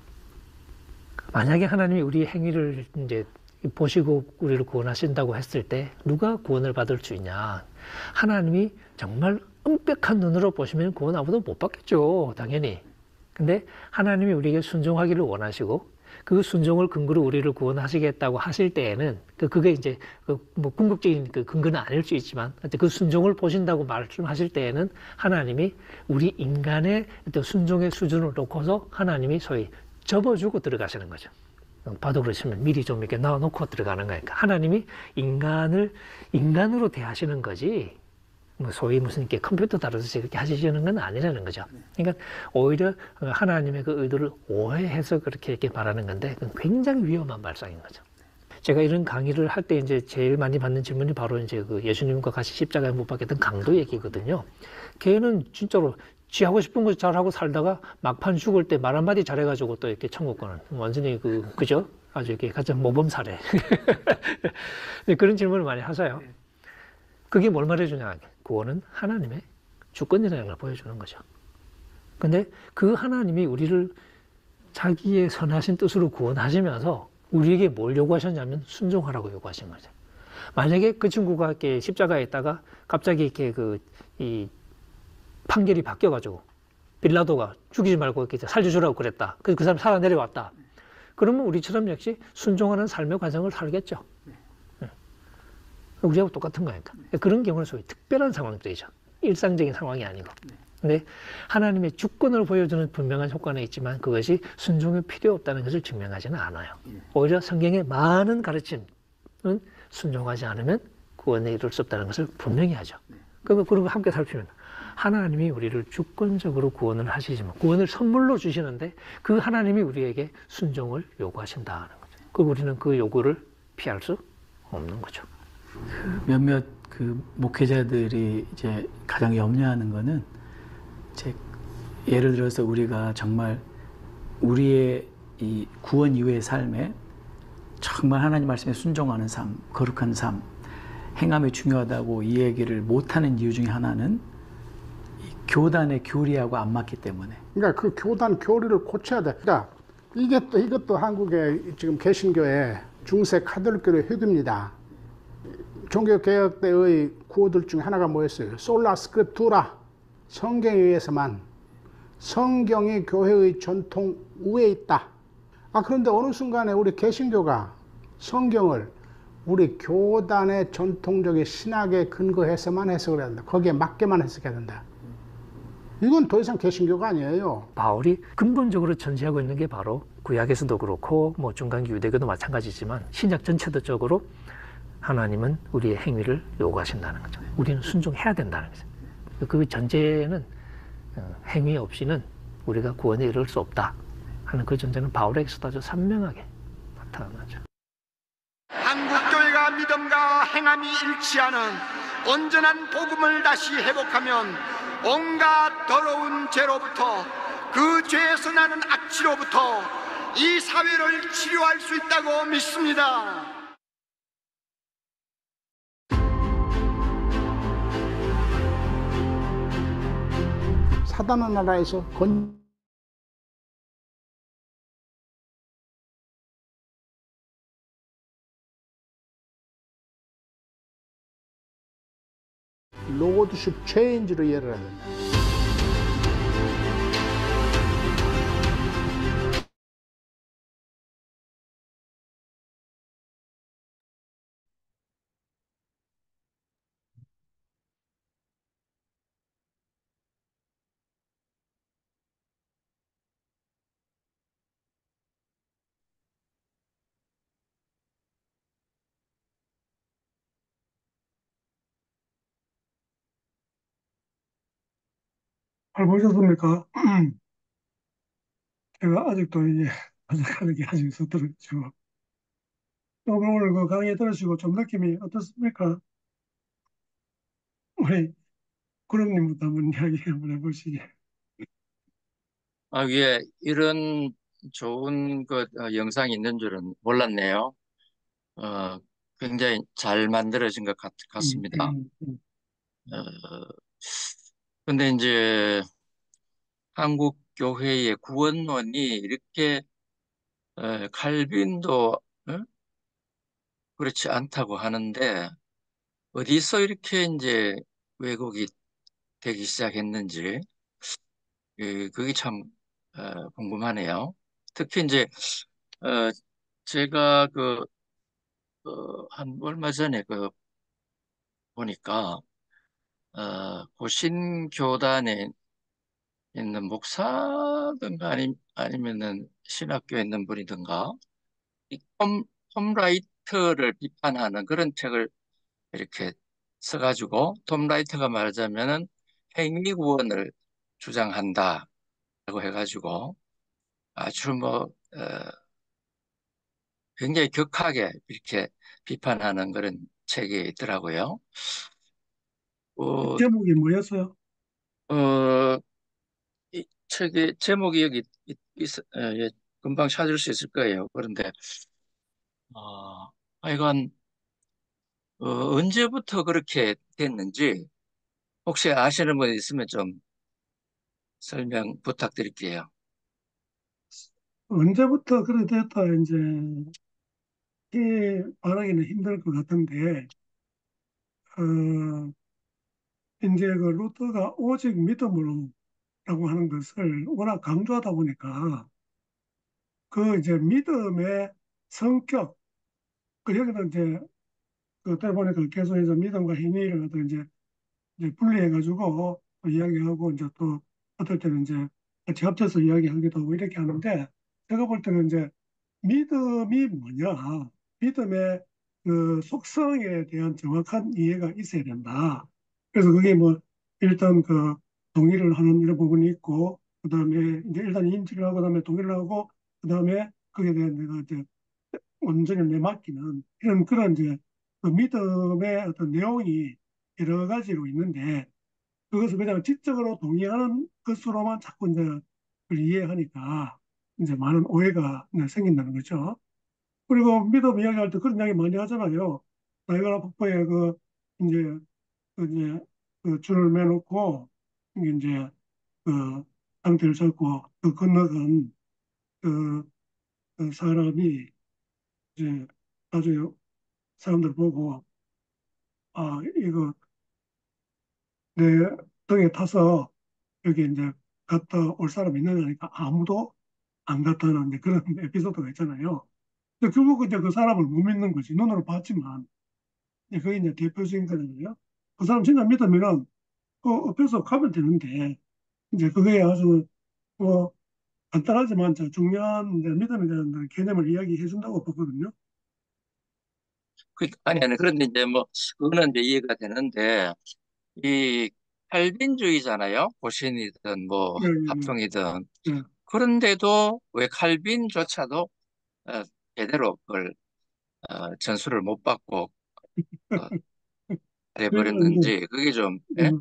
만약에 하나님이 우리의 행위를 이제 보시고 우리를 구원하신다고 했을 때 누가 구원을 받을 수 있냐? 하나님이 정말 엄격한 눈으로 보시면 구원 아무도 못 받겠죠, 당연히. 근데 하나님이 우리에게 순종하기를 원하시고 그 순종을 근거로 우리를 구원하시겠다고 하실 때에는 그게 이제 뭐 궁극적인 그 근거는 아닐 수 있지만 그 순종을 보신다고 말씀하실 때에는 하나님이 우리 인간의 순종의 수준을 놓고서 하나님이 소위 접어주고 들어가시는 거죠. 봐도 그러시면 미리 좀 이렇게 놔놓고 들어가는 거니까 하나님이 인간으로 대하시는 거지 뭐 소위 무슨 이렇게 컴퓨터 다루듯이 그렇게 하시는 건 아니라는 거죠. 그러니까 오히려 하나님의 그 의도를 오해해서 그렇게 이렇게 말하는 건데 그건 굉장히 위험한 발상인 거죠. 제가 이런 강의를 할 때 이제 제일 많이 받는 질문이 바로 이제 그 예수님과 같이 십자가에 못 박혔던 강도 얘기거든요. 걔는 진짜로 지 하고 싶은 거 잘하고 살다가 막판 죽을 때 말 한마디 잘해가지고 또 이렇게 천국 가는 완전히 그죠? 아주 이렇게 가장 모범 사례. 그런 질문을 많이 하세요. 그게 뭘 말해주냐? 구원은 하나님의 주권이라는 걸 보여주는 거죠. 근데 그 하나님이 우리를 자기의 선하신 뜻으로 구원하시면서 우리에게 뭘 요구하셨냐면 순종하라고 요구하신 거죠. 만약에 그 친구가 이렇게 십자가에 있다가 갑자기 이렇게 이 판결이 바뀌어가지고 빌라도가 죽이지 말고 이렇게 살려주라고 그랬다. 그래서 그 사람 살아 내려왔다. 그러면 우리처럼 역시 순종하는 삶의 과정을 살겠죠. 우리하고 똑같은 거니까. 그런 경우는 소위 특별한 상황들이죠. 일상적인 상황이 아니고. 근데 하나님의 주권을 보여주는 분명한 효과는 있지만 그것이 순종이 필요 없다는 것을 증명하지는 않아요. 오히려 성경의 많은 가르침은 순종하지 않으면 구원에 이룰 수 없다는 것을 분명히 하죠. 그런 거 함께 살피면 하나님이 우리를 주권적으로 구원을 하시지만 구원을 선물로 주시는데 그 하나님이 우리에게 순종을 요구하신다는 거죠. 그리고 우리는 그 요구를 피할 수 없는 거죠. 몇몇 그 목회자들이 이제 가장 염려하는 거는 이제 예를 들어서 우리가 정말 우리의 이 구원 이후의 삶에 정말 하나님 말씀에 순종하는 삶, 거룩한 삶, 행함이 중요하다고 이 얘기를 못하는 이유 중에 하나는 이 교단의 교리하고 안 맞기 때문에. 그러니까 그 교단 교리를 고쳐야 돼. 그러니까 이것도 한국의 지금 개신교의 중세 카톨릭교의 획입니다. 종교개혁 때의 구호들 중에 하나가 뭐였어요? 솔라 스크립투라, 성경에 의해서만, 성경이 교회의 전통 위에 있다. 그런데 어느 순간에 우리 개신교가 성경을 우리 교단의 전통적인 신학에 근거해서만 해석을 해야 된다. 거기에 맞게만 해석해야 된다. 이건 더 이상 개신교가 아니에요. 바울이 근본적으로 전제하고 있는 게 바로 구약에서도 그렇고 뭐 중간기 유대교도 마찬가지지만 신약 전체적으로 하나님은 우리의 행위를 요구하신다는 거죠. 우리는 순종해야 된다는 거죠. 그 전제는 행위 없이는 우리가 구원에 이를 수 없다 하는 그 전제는 바울에게서도 아주 선명하게 나타나죠. 한국교회가 믿음과 행함이 일치하는 온전한 복음을 다시 회복하면 온갖 더러운 죄로부터 그 죄에서 나는 악취로부터 이 사회를 치료할 수 있다고 믿습니다. 사단의 나라에서 로드십 체인지로 이해를 해야 된다. 잘 보셨습니까? 제가 아직도 이제 번역하는 게 아직 서툴었죠. 오늘 그 강의 들으시고 좀 느낌이 어떻습니까? 우리 구름님부터 한번 이야기 한번 해보시죠. 예, 이런 좋은 영상이 있는 줄은 몰랐네요. 어, 굉장히 잘 만들어진 것 같습니다. 어, 근데 이제 한국 교회의 구원론이 이렇게 칼빈도 그렇지 않다고 하는데 어디서 이렇게 이제 왜곡이 되기 시작했는지 그게 참 궁금하네요. 특히 이제 어, 제가 한 얼마 전에 보니까 고신교단의 있는 목사든가 아니면은 신학교에 있는 분이든가 이 톰 라이트를 비판하는 그런 책을 이렇게 써가지고 톰 라이트가 말하자면은 행위 구원을 주장한다라고 해가지고 아주 굉장히 격하게 이렇게 비판하는 그런 책이 있더라고요. 어, 제목이 뭐였어요? 어, 이 책의 제목이 여기 예, 금방 찾을 수 있을 거예요. 그런데 하여간 언제부터 그렇게 됐는지 혹시 아시는 분 있으면 좀 설명 부탁드릴게요. 언제부터 그래 됐다 이제 말하기는 힘들 것 같은데 어, 이제 그 루터가 오직 믿음으로라고 하는 것을 워낙 강조하다 보니까 그 이제 믿음의 성격 그 여기는 이제 그 때문에 그 계속 해서 믿음과 행위를 갖다 이제 분리해가지고 또 이야기하고 이제 또 어떨 때는 이제 같이 합쳐서 이야기하기도 하고 이렇게 하는데 제가 볼 때는 이제 믿음이 뭐냐, 믿음의 그 속성에 대한 정확한 이해가 있어야 된다. 그래서 그게 뭐 일단 그 동의를 하는 이런 부분이 있고, 그 다음에 이제 일단 인지를 하고, 그 다음에 동의를 하고, 그 다음에 거기에 대한 내가 이제 온전히 내맡기는 이런 그런 이제 그 믿음의 어떤 내용이 여러 가지로 있는데 그것을 그냥 지적으로 동의하는 것으로만 자꾸 이제 그걸 이해하니까 이제 많은 오해가 이제 생긴다는 거죠. 그리고 믿음 이야기할 때 그런 이야기 많이 하잖아요. 나이가라 폭포에 이제 이제 그 줄을 매놓고 이제 그 상태를 잡고 그 건너간 그, 그 사람이 이제 나중에 사람들 보고 아 이거 내 등에 타서 여기 이제 갔다 올 사람 있느냐니까 아무도 안 갔다는 이제 그런 에피소드가 있잖아요. 근데 결국 이제 그 사람을 못 믿는 거지. 눈으로 봤지만 이제 그게 이제 대표적인 거잖아요. 그 사람 진짜 믿으면은 그 옆에서 가면 되는데 이제 그게 아주 뭐 간단하지만 저 중요한 이제 믿음에 대한 개념을 이야기해 준다고 보거든요. 아니, 그런데 이제 뭐 그거는 이제 이해가 되는데 이 칼빈주의잖아요. 보신이든 뭐 예, 예, 합성이든 예. 예. 그런데도 왜 칼빈조차도 어, 제대로 그걸 전수를 못 받고 어, 그래서 이제 해버렸는지 그게 좀 예?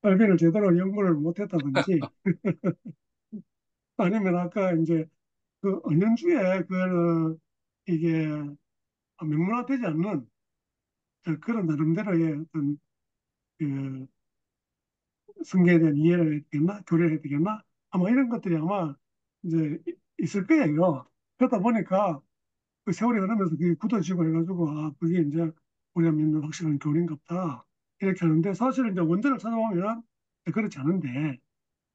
설비를 제대로 연구를 못 했다든지 아니면 아까 이제 그 은연중에 그 이게 명문화되지 않는 그런 나름대로의 어떤 그 성경에 대한 이해를 해야 되겠나 교리를 해야 되겠나 아마 이런 것들이 아마 이제 있을 거예요. 그러다 보니까 그 세월이 흐르면서 그게 굳어지고 해가지고 아 그게 이제 우리가 믿는 확실한 교리인가 보다 이렇게 하는데 사실은 이제 원전을 찾아보면 그렇지 않은데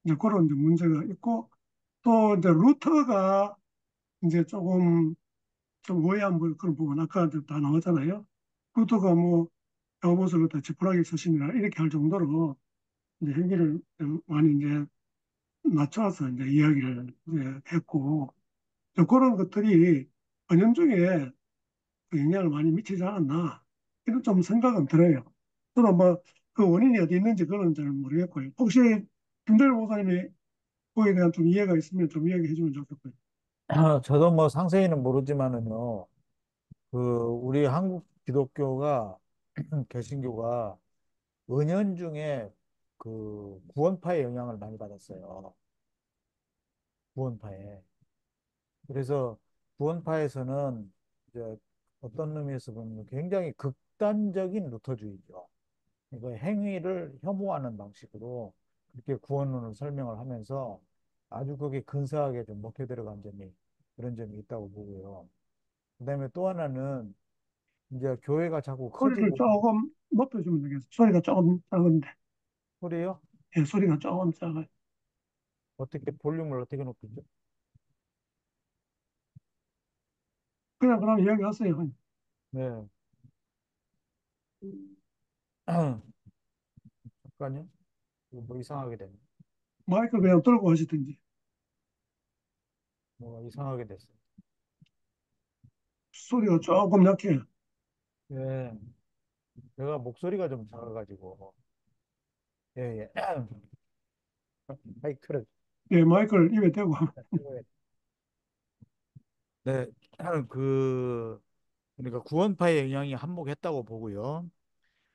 이제 그런 이제 문제가 있고 또 이제 루터가 이제 조금 좀 오해한 그런 부분 아까 이제 다 나왔잖아요. 루터가 뭐 야고보서를 다 지푸라기 서신이라 이렇게 할 정도로 이제 행기를 많이 이제 낮춰서 이제 이야기를 이제 했고 또 그런 것들이 은연중에 그 영향을 많이 미치지 않았나 이런 좀 생각은 들어요. 저는 뭐 그 원인이 어디 있는지 그건 잘 모르겠고요. 혹시 김대일 목사님이 그거에 대한 좀 이해가 있으면 좀 이야기해 주면 좋겠고요. 저도 뭐 상세히는 모르지만은요, 그, 우리 한국 기독교가, 개신교가 은연중에 그 구원파의 영향을 많이 받았어요. 구원파에. 그래서 구원파에서는 이제 어떤 의미에서 보면 굉장히 극단적인 루터주의죠. 이거 행위를 혐오하는 방식으로 그렇게 구원론을 설명을 하면서 아주 거기에 근사하게 좀 먹혀 들어간 점이 그런 점이 있다고 보고요. 그다음에 또 하나는 이제 교회가 자꾸 소리를 커지고 조금 높여주면 되겠어요. 소리가 조금 작은데. 소리요? 예, 소리가 조금 작아요. 어떻게 볼륨을 어떻게 높이죠? 그럼 이야기하세요. 네. 잠깐요. 이거 뭐 이상하게 되네. 마이크 그냥 들고 하시든지. 뭐 이상하게 됐어요. 소리가 조금 약해. 예, 제가 목소리가 좀 작아가지고. 예, 예. 마이크를 예, 마이크를 입에 대고. 떼고. 네, 그 그러니까 구원파의 영향이 한몫했다고 보고요.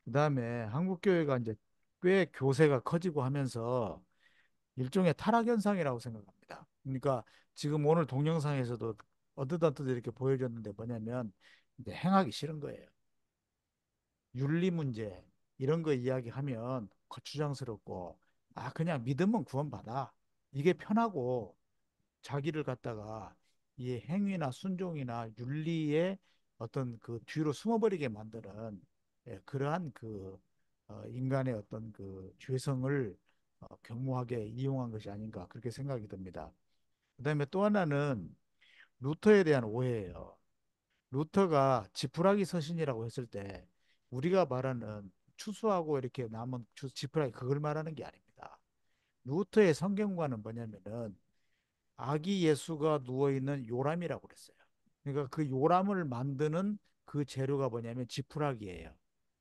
그다음에 한국 교회가 이제 꽤 교세가 커지고 하면서 일종의 타락 현상이라고 생각합니다. 그러니까 지금 오늘 동영상에서도 어느덧 이렇게 보여줬는데 뭐냐면 이제 행하기 싫은 거예요. 윤리 문제 이런 거 이야기하면 거추장스럽고 아 그냥 믿으면 구원받아. 이게 편하고 자기를 갖다가 이 행위나 순종이나 윤리의 어떤 그 뒤로 숨어버리게 만드는 그러한 그 인간의 어떤 그 죄성을 경무하게 이용한 것이 아닌가 그렇게 생각이 듭니다. 그다음에 또 하나는 루터에 대한 오해예요. 루터가 지푸라기 서신이라고 했을 때 우리가 말하는 추수하고 이렇게 남은 지푸라기 그걸 말하는 게 아닙니다. 루터의 성경과는 뭐냐면은 아기 예수가 누워 있는 요람이라고 그랬어요. 그러니까 그 요람을 만드는 그 재료가 뭐냐면 지푸라기예요.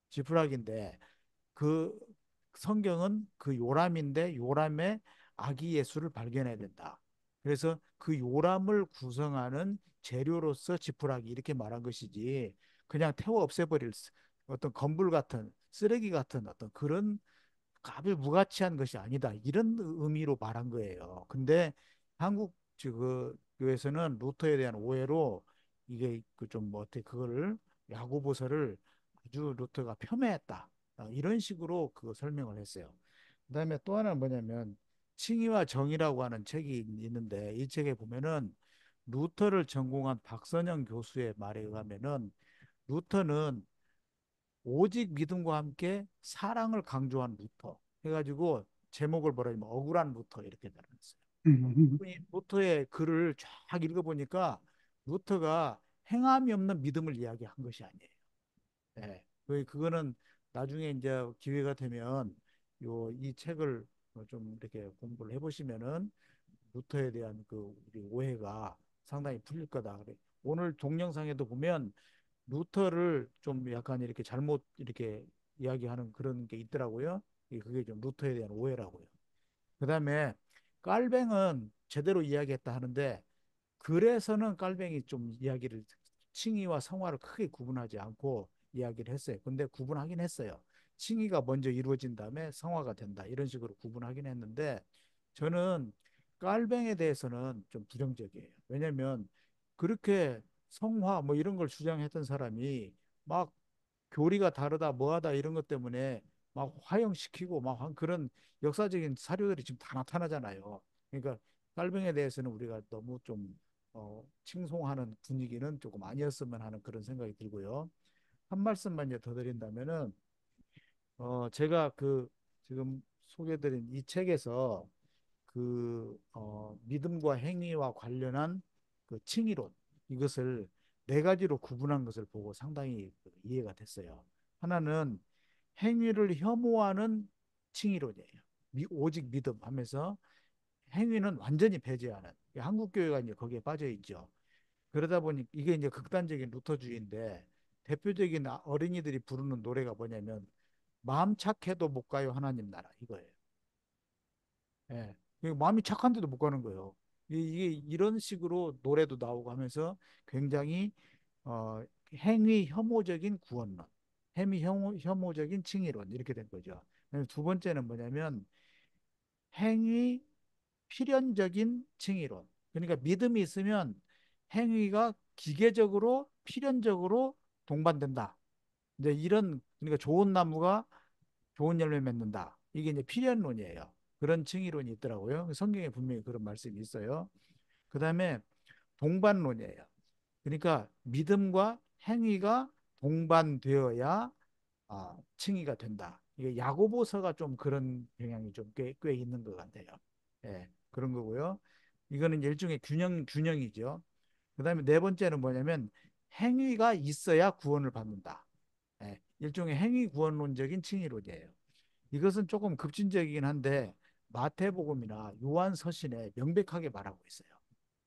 지푸라기인데 그 성경은 그 요람인데 요람에 아기 예수를 발견해야 된다. 그래서 그 요람을 구성하는 재료로서 지푸라기 이렇게 말한 것이지 그냥 태워 없애버릴 어떤 건불 같은 쓰레기 같은 어떤 그런 값을 무가치한 것이 아니다. 이런 의미로 말한 거예요. 근데 한국 그 교회에서는 루터에 대한 오해로 이게 그 좀 뭐 어떻게 그거를 야고보서를 아주 루터가 폄훼했다. 이런 식으로 그 설명을 했어요. 그다음에 또 하나는 뭐냐면 칭의와 정의라고 하는 책이 있는데 이 책에 보면은 루터를 전공한 박선영 교수의 말에 의하면은 루터는 오직 믿음과 함께 사랑을 강조한 루터 해가지고 제목을 뭐라 하냐면 억울한 루터 이렇게 달았어요. 이 루터의 글을 쫙 읽어보니까 루터가 행함이 없는 믿음을 이야기한 것이 아니에요. 네. 그거는 나중에 이제 기회가 되면 이 책을 좀 이렇게 공부를 해보시면은 루터에 대한 그 우리 오해가 상당히 풀릴 거다. 그래. 오늘 동영상에도 보면 루터를 좀 약간 이렇게 잘못 이렇게 이야기하는 그런 게 있더라고요. 그게 좀 루터에 대한 오해라고요. 그다음에 깔뱅은 제대로 이야기했다 하는데 글에서는 깔뱅이 좀 이야기를 칭의와 성화를 크게 구분하지 않고 이야기를 했어요. 근데 구분하긴 했어요. 칭의가 먼저 이루어진 다음에 성화가 된다. 이런 식으로 구분하긴 했는데 저는 깔뱅에 대해서는 좀 부정적이에요. 왜냐하면 그렇게 성화 뭐 이런 걸 주장했던 사람이 막 교리가 다르다 뭐하다 이런 것 때문에 막 화형시키고 막 그런 역사적인 사료들이 지금 다 나타나잖아요. 그러니까 깔병에 대해서는 우리가 너무 좀 칭송하는 분위기는 조금 아니었으면 하는 그런 생각이 들고요. 한 말씀만 이제 더 드린다면은 제가 그 지금 소개드린 이 책에서 그 믿음과 행위와 관련한 그 칭의론 이것을 네 가지로 구분한 것을 보고 상당히 그 이해가 됐어요. 하나는 행위를 혐오하는 칭의론이에요. 오직 믿음 하면서 행위는 완전히 배제하는 한국 교회가 이제 거기에 빠져 있죠. 그러다 보니 이게 이제 극단적인 루터주의인데 대표적인 어린이들이 부르는 노래가 뭐냐면 마음 착해도 못 가요 하나님 나라 이거예요. 예. 마음이 착한데도 못 가는 거예요. 이게 이런 식으로 노래도 나오고 하면서 굉장히 어, 행위 혐오적인 구원론, 혐오적인 칭의론 이렇게 된 거죠. 두 번째는 뭐냐면 행위 필연적인 칭의론. 그러니까 믿음이 있으면 행위가 기계적으로 필연적으로 동반된다. 이제 이런 그러니까 좋은 나무가 좋은 열매 맺는다. 이게 이제 필연론이에요. 그런 칭의론이 있더라고요. 성경에 분명히 그런 말씀이 있어요. 그 다음에 동반론이에요. 그러니까 믿음과 행위가 동반되어야 칭의가 된다. 이게 야고보서가 좀 그런 경향이 좀 꽤 있는 것 같아요. 예, 그런 거고요. 이거는 일종의 균형이죠. 그 다음에 네 번째는 뭐냐면 행위가 있어야 구원을 받는다. 예, 일종의 행위 구원론적인 칭의론이에요. 이것은 조금 급진적이긴 한데 마태복음이나 요한 서신에 명백하게 말하고 있어요.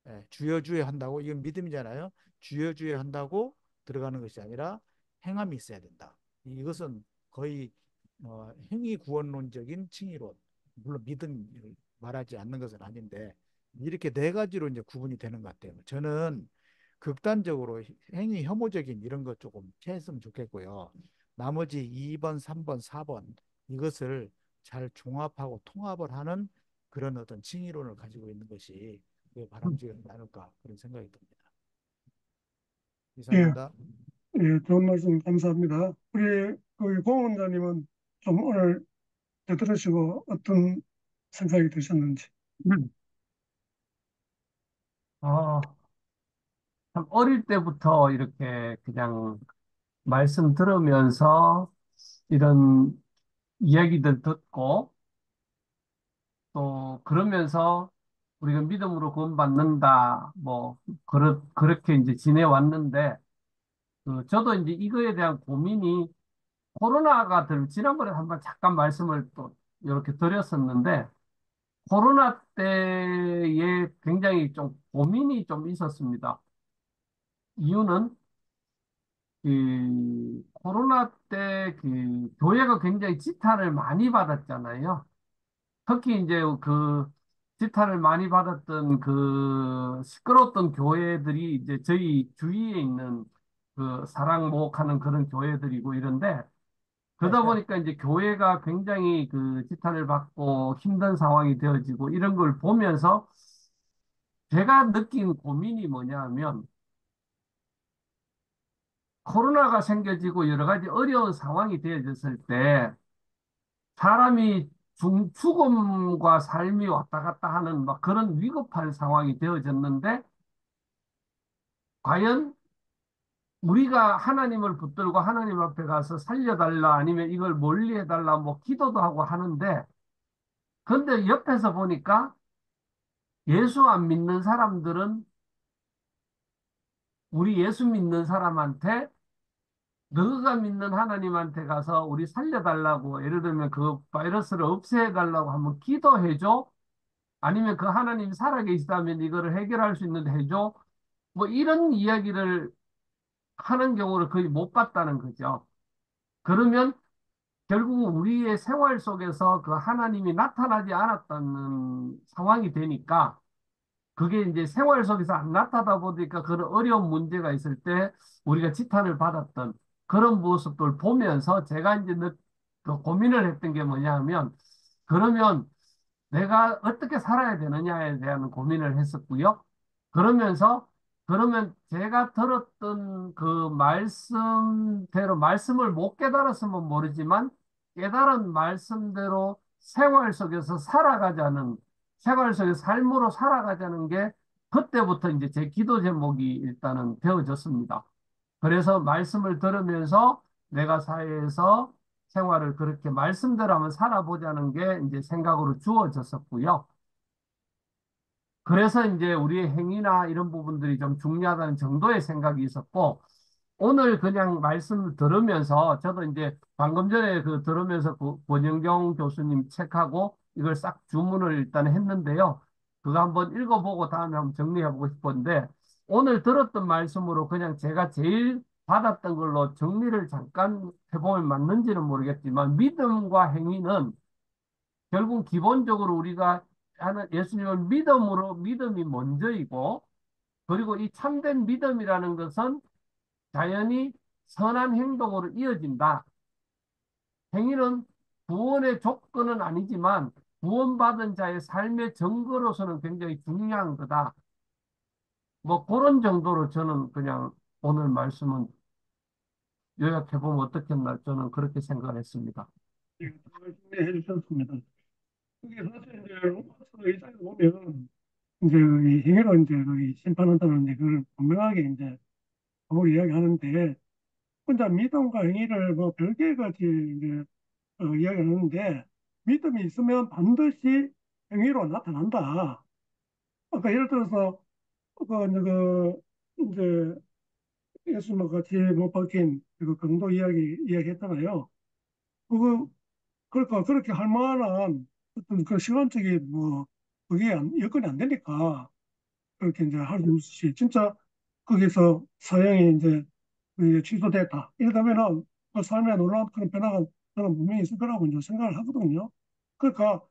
예, 주여 주여 한다고 이건 믿음이잖아요. 주여 주여 한다고 들어가는 것이 아니라 행함이 있어야 된다. 이것은 거의 행위 구원론적인 칭의론. 물론 믿음을 말하지 않는 것은 아닌데 이렇게 네 가지로 이제 구분이 되는 것 같아요. 저는 극단적으로 행위 혐오적인 이런 것 조금 피했으면 좋겠고요. 나머지 2번, 3번, 4번 이것을 잘 종합하고 통합을 하는 그런 어떤 칭의론을 가지고 있는 것이 바람직하지 않을까 그런 생각이 듭니다. 예, 이상입니다. 예, 좋은 말씀 감사합니다. 우리 공 원장님은 좀 오늘 들으시고 어떤 생각이 드셨는지. 어, 참 어릴 때부터 이렇게 그냥 말씀 들으면서 이런 이야기들 듣고 또 그러면서 우리가 믿음으로 구원받는다 그렇게 이제 지내왔는데 저도 이제 이거에 대한 고민이 지난번에 한번 잠깐 말씀을 또 이렇게 드렸었는데 코로나 때에 굉장히 좀 고민이 좀 있었습니다. 이유는 코로나 때 교회가 굉장히 지탄을 많이 받았잖아요. 특히 이제 지탄을 많이 받았던 시끄러웠던 교회들이 이제 저희 주위에 있는 사랑 목하는 그런 교회들이고 이런데 그러다 보니까 이제 교회가 굉장히 지탄을 받고 힘든 상황이 되어지고 이런 걸 보면서 제가 느낀 고민이 뭐냐 하면 코로나가 생겨지고 여러 가지 어려운 상황이 되어졌을 때 사람이 죽음과 삶이 왔다 갔다 하는 막 그런 위급한 상황이 되어졌는데 과연 우리가 하나님을 붙들고 하나님 앞에 가서 살려달라 아니면 이걸 멀리해달라 뭐 기도도 하고 하는데 근데 옆에서 보니까 예수 안 믿는 사람들은 우리 예수 믿는 사람한테 너가 믿는 하나님한테 가서 우리 살려달라고 예를 들면 그 바이러스를 없애달라고 한번 기도해줘. 아니면 그 하나님이 살아계시다면 이거를 해결할 수 있는데 해줘. 뭐 이런 이야기를 하는 경우를 거의 못 봤다는 거죠. 그러면 결국 우리의 생활 속에서 그 하나님이 나타나지 않았다는 상황이 되니까 그게 이제 생활 속에서 안 나타나다 보니까 그런 어려운 문제가 있을 때 우리가 지탄을 받았던 그런 모습들 보면서 제가 이제 그 고민을 했던 게 뭐냐 하면 그러면 내가 어떻게 살아야 되느냐에 대한 고민을 했었고요. 그러면서 그러면 제가 들었던 그 말씀대로 말씀을 못 깨달았으면 모르지만 깨달은 말씀대로 생활 속에서 살아가자는 생활 속에서 삶으로 살아가자는 게 그때부터 이제 제 기도 제목이 일단은 되어졌습니다. 그래서 말씀을 들으면서 내가 사회에서 생활을 그렇게 말씀대로 한번 살아보자는 게 이제 생각으로 주어졌었고요. 그래서 이제 우리의 행위나 이런 부분들이 좀 중요하다는 정도의 생각이 있었고, 오늘 그냥 말씀을 들으면서 저도 이제 방금 전에 들으면서 권영경 교수님 책하고 이걸 싹 주문을 일단 했는데요. 그거 한번 읽어보고 다음에 한번 정리해보고 싶었는데, 오늘 들었던 말씀으로 그냥 제가 제일 받았던 걸로 정리를 잠깐 해보면 맞는지는 모르겠지만, 믿음과 행위는 결국 기본적으로 우리가 하는 예수님을 믿음이 먼저이고, 그리고 이 참된 믿음이라는 것은 자연히 선한 행동으로 이어진다. 행위는 구원의 조건은 아니지만 구원받은 자의 삶의 증거로서는 굉장히 중요한 거다. 뭐 그런 정도로 저는 그냥 오늘 말씀은 요약해보면 어떻겠나 저는 그렇게 생각을 했습니다. 예, 잘 정리해 주셨습니다. 그게 사실 이제 로마서 1장에 보면 이제 이 행위로 이제 심판한다는 이제 그걸 분명하게 이제 바울이 이야기하는데 혼자 믿음과 행위를 뭐 별개 같이 이제 이야기하는데 믿음이 있으면 반드시 행위로 나타난다. 그러니까 예를 들어서 이제 예수님과 같이 못 박힌 그 강도 이야기했잖아요. 그거 그러니까 그렇게 할 만한 어떤 그 시간적인 뭐 그게 여건이 안 되니까 그렇게 이제 할 수 없이 진짜 거기서 사형이 이제 그 취소됐다. 이러다면은 그 삶에 놀라운 그런 변화가 저는 분명히 있을 거라고 이제 생각을 하거든요. 그러니까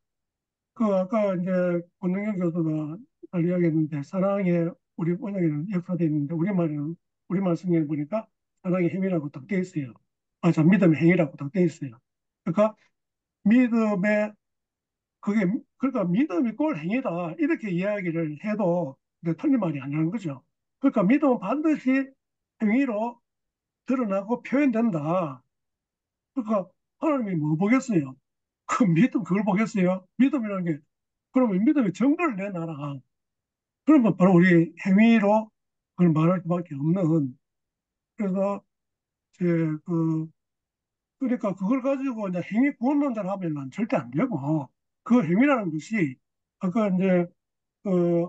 그 아까 이제 권능현 교수가 잘 이야기했는데 사랑의 우리 번역에는 역사되어 있는데 우리말 성경에 보니까 사랑의 행위라고 딱 되어 있어요. 아, 참 믿음의 행위라고 딱 되어 있어요. 그러니까 믿음의 그게 그러니까 믿음이 꼴 행위다 이렇게 이야기를 해도 이제 틀린 말이 아니라는 거죠. 그러니까 믿음은 반드시 행위로 드러나고 표현된다. 그러니까 하나님이 뭐 보겠어요? 그 믿음 그걸 보겠어요? 믿음이라는 게 그러면 믿음의 증거를 내놔라. 그러면 바로 우리 행위로 그걸 말할 수밖에 없는. 그래서 제그 그러니까 그걸 가지고 이제 행위 구원론자를 하면은 절대 안 되고 그 행위라는 것이 아까 이제 그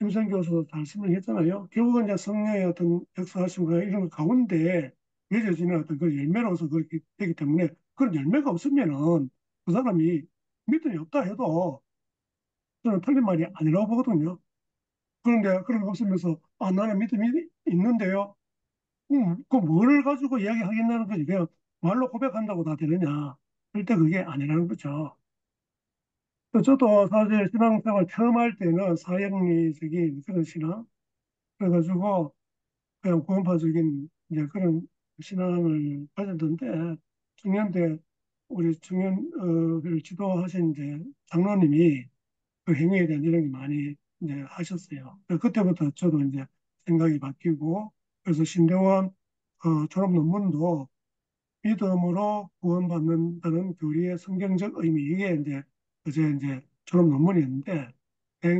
김선 교수도 잘 설명했잖아요. 결국은 이제 성령의 어떤 역사하심과 이런 것 가운데 맺어지는 어떤 그 열매로서 그렇게 되기 때문에 그런 열매가 없으면은 그 사람이 믿음이 없다 해도 저는 틀린 말이 아니라고 보거든요. 그런데 그런 거 없으면서 아 나는 믿음이 있는데요. 그 뭐를 가지고 이야기하겠다는 거지. 그냥 말로 고백한다고 다 되느냐. 절대 그게 아니라는 거죠. 또 저도 사실 신앙생활 처음 할 때는 사형리적인 그런 신앙, 그래가지고 그냥 구원파적인 이제 그런 신앙을 가졌는데, 중년 때 우리 중년을 지도하신 이제 장로님이 그 행위에 대한 이런 게 많이 이제 하셨어요. 그래서 그때부터 저도 이제 생각이 바뀌고, 그래서 신대원 졸업 논문도 믿음으로 구원받는다는 교리의 성경적 의미 이게 이제 그제 이제 졸업 논문이었는데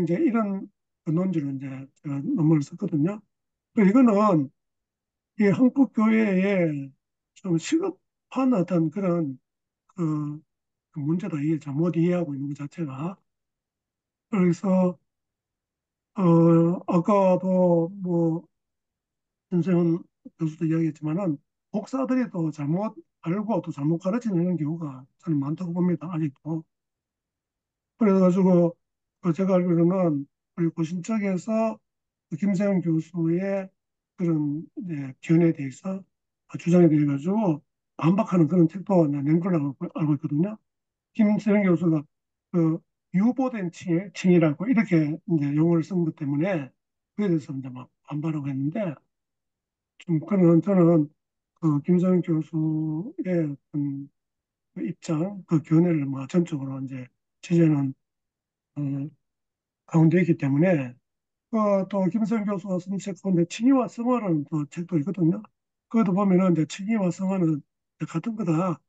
이제 이런 그 논지로 이제 제가 논문을 썼거든요. 이거는 이 한국 교회에 좀 시급한 어떤 그런 그, 그 문제다 이게 잘못 이해하고 있는 것 자체가 그래서 아까도 뭐 전세훈 교수도 이야기했지만은 목사들이 또 잘못 알고 또 잘못 가르치는 경우가 저는 많다고 봅니다. 아직도. 그래가지고 제가 알기로는 우리 고신 쪽에서 그 김세훈 교수의 그런 이제 견해에 대해서 주장에 대해 가지고 반박하는 그런 책도 낸 걸로 알고 있거든요. 김세훈 교수가 그 유보된 칭이라고 이렇게 이제 용어를 쓴 것 때문에 그에 대해서 이제 막 반발하고 했는데 좀 그런 저는 그 김세훈 교수의 어떤 그 입장, 그 견해를 뭐 전적으로 이제 지지하는 어, 가운데 있기 때문에 또 김선 교수가 쓴 책 가운데 칭의와 성화라는 또 책도 있거든요. 그것도 보면은 이제 칭의와 성화는 같은 거다.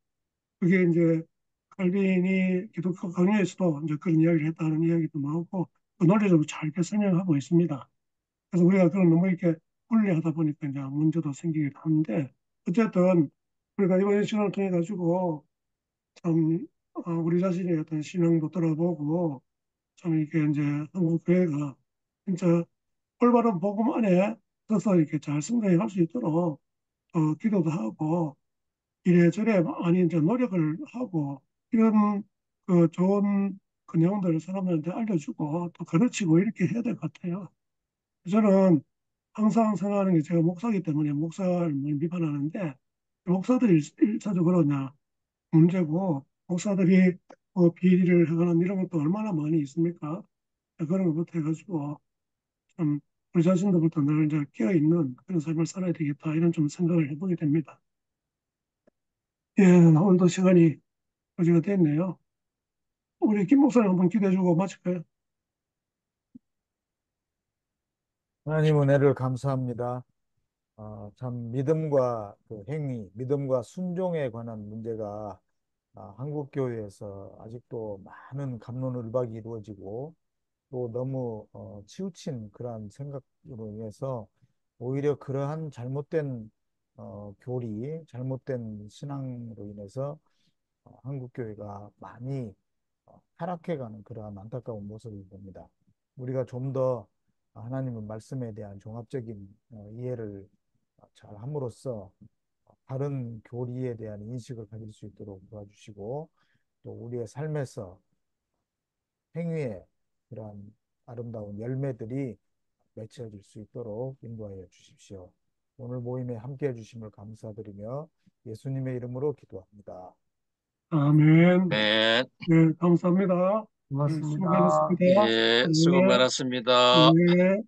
그게 이제 칼빈이 기독교 강요에서도 이제 그런 이야기를 했다는 이야기도 나오고 그 논리적으로 잘 이렇게 설명하고 있습니다. 그래서 우리가 그걸 너무 이렇게 분리하다 보니까 이제 문제도 생기기도 하는데 어쨌든 우리가 이번 시간을 통해 가지고 참 우리 자신의 어떤 신앙도 돌아보고 참 이게 이제 한국 교회가 진짜 올바른 복음 안에 서서 이렇게 잘 승리해 갈 수 있도록 기도도 하고 이래저래 많이 이제 노력을 하고 이런 그 좋은 그 내용들을 사람들한테 알려주고 또 가르치고 이렇게 해야 될 것 같아요. 저는 항상 생각하는 게 제가 목사이기 때문에 목사를 많이 비판하는데 목사들이 일차적으로 그냥 문제고 목사들이 뭐 비리를 하거나 이런 것도 얼마나 많이 있습니까? 그런 것부터 해가지고 좀 우리 자신들부터 늘 이제 깨어있는 그런 삶을 살아야 되겠다 이런 좀 생각을 해보게 됩니다. 예, 오늘도 시간이 어지가 됐네요. 우리 김 목사님 한번 기도해주고 마칠까요? 하나님 은혜를 감사합니다. 참 믿음과 그 행위, 믿음과 순종에 관한 문제가 한국 교회에서 아직도 많은 갑론을박이 이루어지고 또 너무 치우친 그러한 생각으로 인해서 오히려 그러한 잘못된 교리, 잘못된 신앙으로 인해서 한국 교회가 많이 타락해가는 그러한 안타까운 모습을 봅니다. 우리가 좀 더 하나님의 말씀에 대한 종합적인 이해를 잘 함으로써 바른 교리에 대한 인식을 가질 수 있도록 도와주시고 또 우리의 삶에서 행위의 그러한 아름다운 열매들이 맺혀질 수 있도록 인도하여 주십시오. 오늘 모임에 함께해 주심을 감사드리며 예수님의 이름으로 기도합니다. 아멘. 네, 네, 감사합니다. 네, 수고 고맙습니다. 많으십니다. 예, 수고 네, 많았습니다. 네.